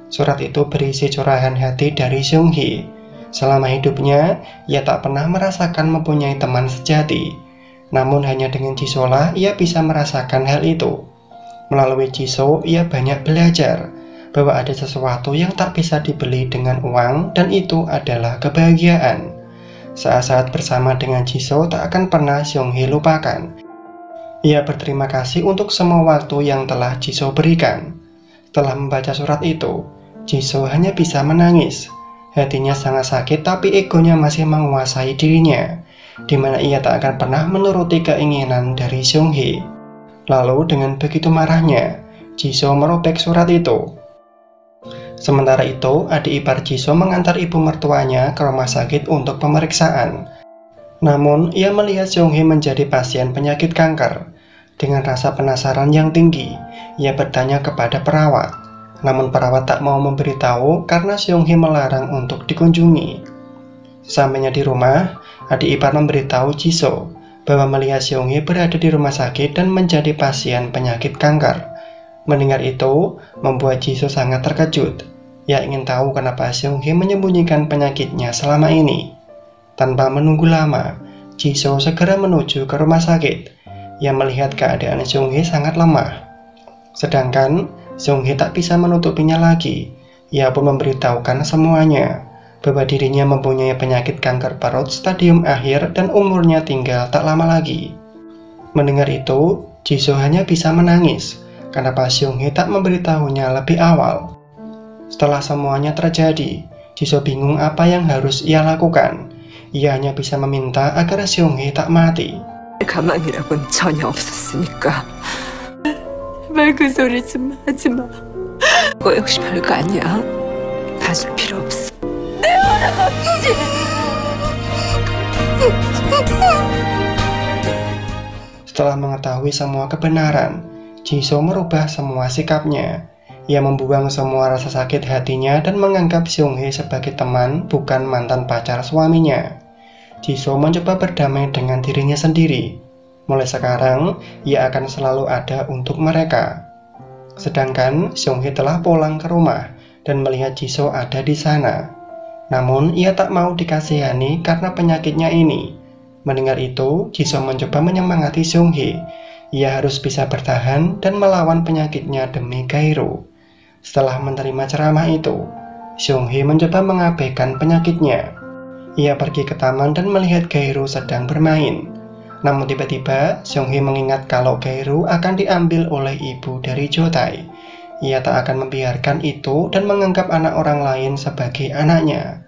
Speaker 1: Surat itu berisi curahan hati dari Seung-hee. Selama hidupnya, ia tak pernah merasakan mempunyai teman sejati. Namun hanya dengan Jisoo lah ia bisa merasakan hal itu. Melalui Jisoo, ia banyak belajar. bahwa ada sesuatu yang tak bisa dibeli dengan uang, dan itu adalah kebahagiaan. Saat-saat bersama dengan Jisoo tak akan pernah Seung-hee lupakan. Ia berterima kasih untuk semua waktu yang telah Jisoo berikan. Setelah membaca surat itu, Jisoo hanya bisa menangis. Hatinya sangat sakit, tapi egonya masih menguasai dirinya, di mana ia tak akan pernah menuruti keinginan dari Seung-hee. Lalu dengan begitu marahnya, Jisoo merobek surat itu. Sementara itu, adik ipar Jisoo mengantar ibu mertuanya ke rumah sakit untuk pemeriksaan. Namun, ia melihat Seung-hee menjadi pasien penyakit kanker. Dengan rasa penasaran yang tinggi, ia bertanya kepada perawat. Namun perawat tak mau memberitahu karena Seung-hee melarang untuk dikunjungi. Sampainya di rumah, adik ipar memberitahu Jisoo bahwa melihat Seung-hee berada di rumah sakit dan menjadi pasien penyakit kanker. Mendengar itu, membuat Jisoo sangat terkejut. Ia ingin tahu kenapa Seung-hee menyembunyikan penyakitnya selama ini. Tanpa menunggu lama, Jisoo segera menuju ke rumah sakit. Ia melihat keadaan Seung-hee sangat lemah. Sedangkan Seung-hee tak bisa menutupinya lagi. Ia pun memberitahukan semuanya, bahwa dirinya mempunyai penyakit kanker perut stadium akhir dan umurnya tinggal tak lama lagi. Mendengar itu, Jisoo hanya bisa menangis, kenapa Seung-hee tak memberitahunya lebih awal. Setelah semuanya terjadi, Jisoo bingung apa yang harus ia lakukan. Ia hanya bisa meminta agar Seung-hee tak mati.
Speaker 2: 가망이라고는 전혀 없었으니까 제발 그 소리 좀 하지 마. 그거 역시 별거 아니야. 봐줄 필요 없어. 내 할아버지!
Speaker 1: Setelah mengetahui semua kebenaran, Jisoo merubah semua sikapnya. Ia membuang semua rasa sakit hatinya dan menganggap Seung-hee sebagai teman, bukan mantan pacar suaminya. Jisoo mencoba berdamai dengan dirinya sendiri. Mulai sekarang, ia akan selalu ada untuk mereka. Sedangkan Seung-hee telah pulang ke rumah dan melihat Jisoo ada di sana. Namun, ia tak mau dikasihani karena penyakitnya ini. Mendengar itu, Jisoo mencoba menyemangati Seung-hee. Ia harus bisa bertahan dan melawan penyakitnya demi Gaeru. Setelah menerima ceramah itu, Seung-hee mencoba mengabaikan penyakitnya. Ia pergi ke taman dan melihat Gaeru sedang bermain. Namun tiba-tiba, Seung-hee mengingat kalau Gaeru akan diambil oleh ibu dari Jo-tae. Ia tak akan membiarkan itu dan menganggap anak orang lain sebagai anaknya.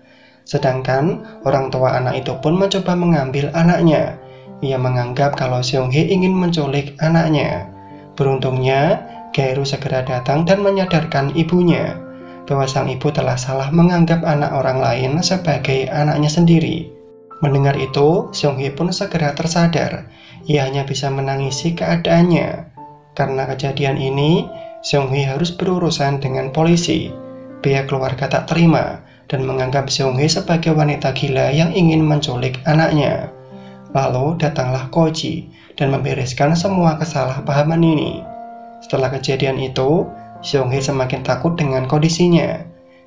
Speaker 1: Sedangkan orang tua anak itu pun mencoba mengambil anaknya. Ia menganggap kalau Seung-hee ingin menculik anaknya. Beruntungnya, Gaeru segera datang dan menyadarkan ibunya bahwa sang ibu telah salah menganggap anak orang lain sebagai anaknya sendiri. Mendengar itu, Seung-hee pun segera tersadar. Ia hanya bisa menangisi keadaannya. Karena kejadian ini, Seung-hee harus berurusan dengan polisi. Pihak keluarga tak terima dan menganggap Seung-hee sebagai wanita gila yang ingin menculik anaknya. Lalu datanglah Koji dan membereskan semua kesalahpahaman ini. Setelah kejadian itu, Seung-hee semakin takut dengan kondisinya.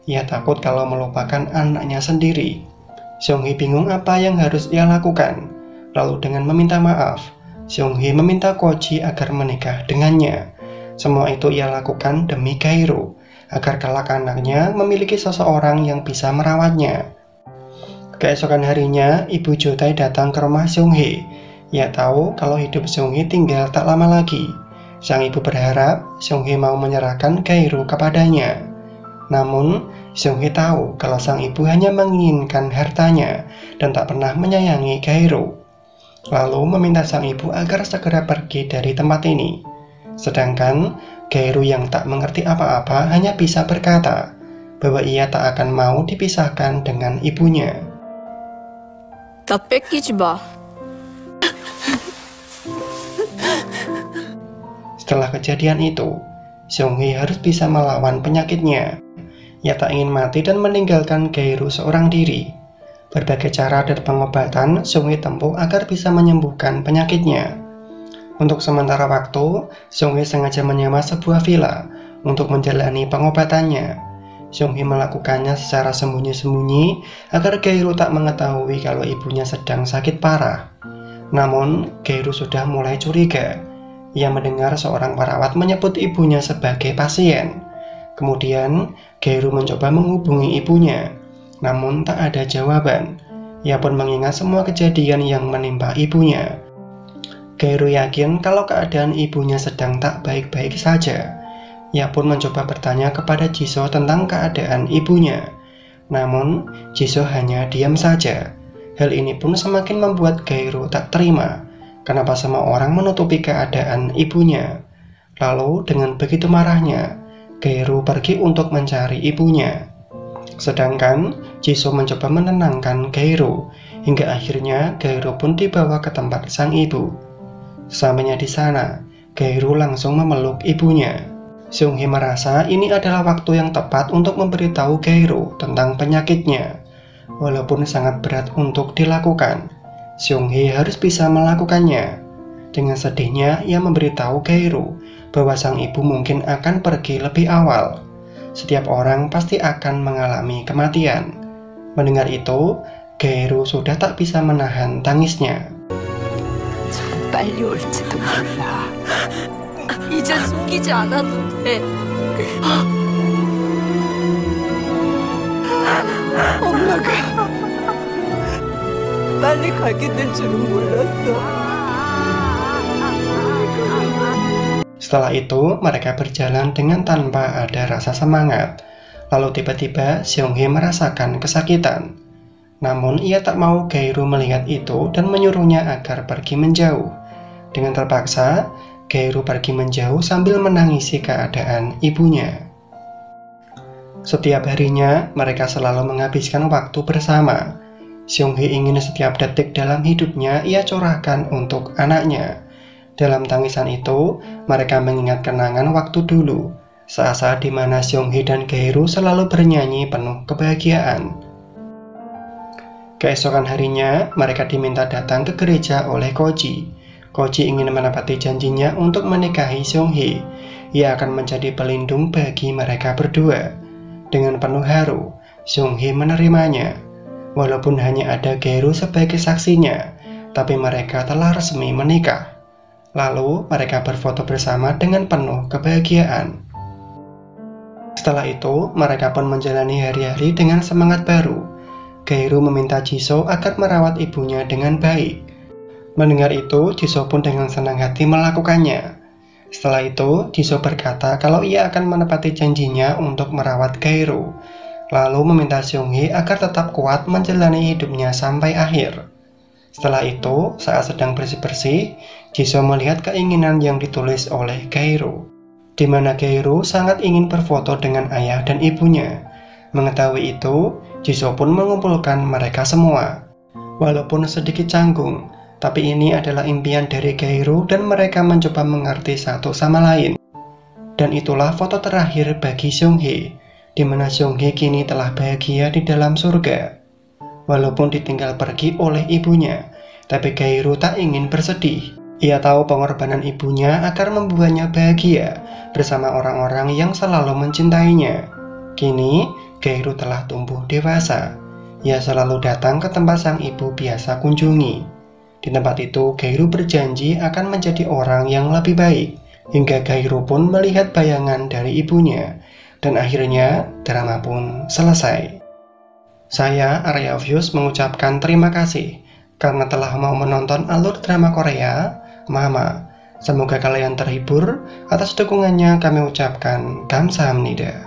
Speaker 1: Ia takut kalau melupakan anaknya sendiri. Seung-hee bingung apa yang harus ia lakukan. Lalu dengan meminta maaf, Seung-hee meminta Koji agar menikah dengannya. Semua itu ia lakukan demi Gaeru, agar kelak anaknya memiliki seseorang yang bisa merawatnya. Keesokan harinya, ibu Jo-tae datang ke rumah Seung-hee. Ia tahu kalau hidup Seung-hee tinggal tak lama lagi. Sang ibu berharap Seung-hee mau menyerahkan Gaeru kepadanya. Namun, Seung-hee tahu kalau sang ibu hanya menginginkan hartanya dan tak pernah menyayangi Gaeru. Lalu meminta sang ibu agar segera pergi dari tempat ini. Sedangkan Gaeru yang tak mengerti apa-apa hanya bisa berkata bahwa ia tak akan mau dipisahkan dengan ibunya.
Speaker 5: 나 뺏기지 마.
Speaker 1: Setelah kejadian itu, Seung-hee harus bisa melawan penyakitnya. Ia tak ingin mati dan meninggalkan Gaeru seorang diri. Berbagai cara dan pengobatan Seung-hee tempuh agar bisa menyembuhkan penyakitnya. Untuk sementara waktu, Seung-hee sengaja menyewa sebuah villa untuk menjalani pengobatannya. Seung-hee melakukannya secara sembunyi-sembunyi agar Gaeru tak mengetahui kalau ibunya sedang sakit parah. Namun, Gaeru sudah mulai curiga. Ia mendengar seorang perawat menyebut ibunya sebagai pasien. Kemudian Gaeru mencoba menghubungi ibunya, namun tak ada jawaban. Ia pun mengingat semua kejadian yang menimpa ibunya. Gaeru yakin kalau keadaan ibunya sedang tak baik-baik saja. Ia pun mencoba bertanya kepada Jisoo tentang keadaan ibunya. Namun Jisoo hanya diam saja. Hal ini pun semakin membuat Gaeru tak terima. Kenapa semua orang menutupi keadaan ibunya? Lalu dengan begitu marahnya, Gaeru pergi untuk mencari ibunya. Sedangkan Jisoo mencoba menenangkan Gaeru, hingga akhirnya Gaeru pun dibawa ke tempat sang ibu. Sampainya di sana, Gaeru langsung memeluk ibunya. Seung-hee merasa ini adalah waktu yang tepat untuk memberitahu Gaeru tentang penyakitnya. Walaupun sangat berat untuk dilakukan, Seung-hee harus bisa melakukannya. Dengan sedihnya, ia memberitahu Gaeru bahwa sang ibu mungkin akan pergi lebih awal. Setiap orang pasti akan mengalami kematian. Mendengar itu, Gaeru sudah tak bisa menahan tangisnya.
Speaker 2: 빨리 올지도 몰라. 이제 숨기지 않아도 돼. 엄마가 빨리 가게 될 줄은 몰랐어.
Speaker 1: Setelah itu, mereka berjalan dengan tanpa ada rasa semangat. Lalu tiba-tiba Seung-hee merasakan kesakitan. Namun ia tak mau Gaeru melihat itu dan menyuruhnya agar pergi menjauh. Dengan terpaksa, Gaeru pergi menjauh sambil menangisi keadaan ibunya. Setiap harinya, mereka selalu menghabiskan waktu bersama. Seung-hee ingin setiap detik dalam hidupnya ia curahkan untuk anaknya. Dalam tangisan itu, mereka mengingat kenangan waktu dulu, saat-saat di mana Seung-hee dan Gaeru selalu bernyanyi penuh kebahagiaan. Keesokan harinya, mereka diminta datang ke gereja oleh Koji. Koji ingin menepati janjinya untuk menikahi Seung-hee. Ia akan menjadi pelindung bagi mereka berdua. Dengan penuh haru, Seung-hee menerimanya. Walaupun hanya ada Gaeru sebagai saksinya, tapi mereka telah resmi menikah. Lalu mereka berfoto bersama dengan penuh kebahagiaan. Setelah itu, mereka pun menjalani hari-hari dengan semangat baru. Gaeru meminta Jisoo agar merawat ibunya dengan baik. Mendengar itu, Jisoo pun dengan senang hati melakukannya. Setelah itu, Jisoo berkata kalau ia akan menepati janjinya untuk merawat Gaeru, lalu meminta Seung-hee agar tetap kuat menjalani hidupnya sampai akhir. Setelah itu, saat sedang bersih-bersih, Jisoo melihat keinginan yang ditulis oleh Gaeru, di mana Gaeru sangat ingin berfoto dengan ayah dan ibunya. Mengetahui itu, Jisoo pun mengumpulkan mereka semua. Walaupun sedikit canggung, tapi ini adalah impian dari Gaeru dan mereka mencoba mengerti satu sama lain. Dan itulah foto terakhir bagi Seung-hee, di mana Seung-hee kini telah bahagia di dalam surga. Walaupun ditinggal pergi oleh ibunya, tapi Gaeru tak ingin bersedih. Ia tahu pengorbanan ibunya akan membuatnya bahagia bersama orang-orang yang selalu mencintainya. Kini, Gaeru telah tumbuh dewasa. Ia selalu datang ke tempat sang ibu biasa kunjungi. Di tempat itu, Gaeru berjanji akan menjadi orang yang lebih baik. Hingga Gaeru pun melihat bayangan dari ibunya. Dan akhirnya, drama pun selesai. Saya, Arya Views, mengucapkan terima kasih karena telah mau menonton alur drama Korea, Mama. Semoga kalian terhibur. Atas dukungannya kami ucapkan kamsahamnida.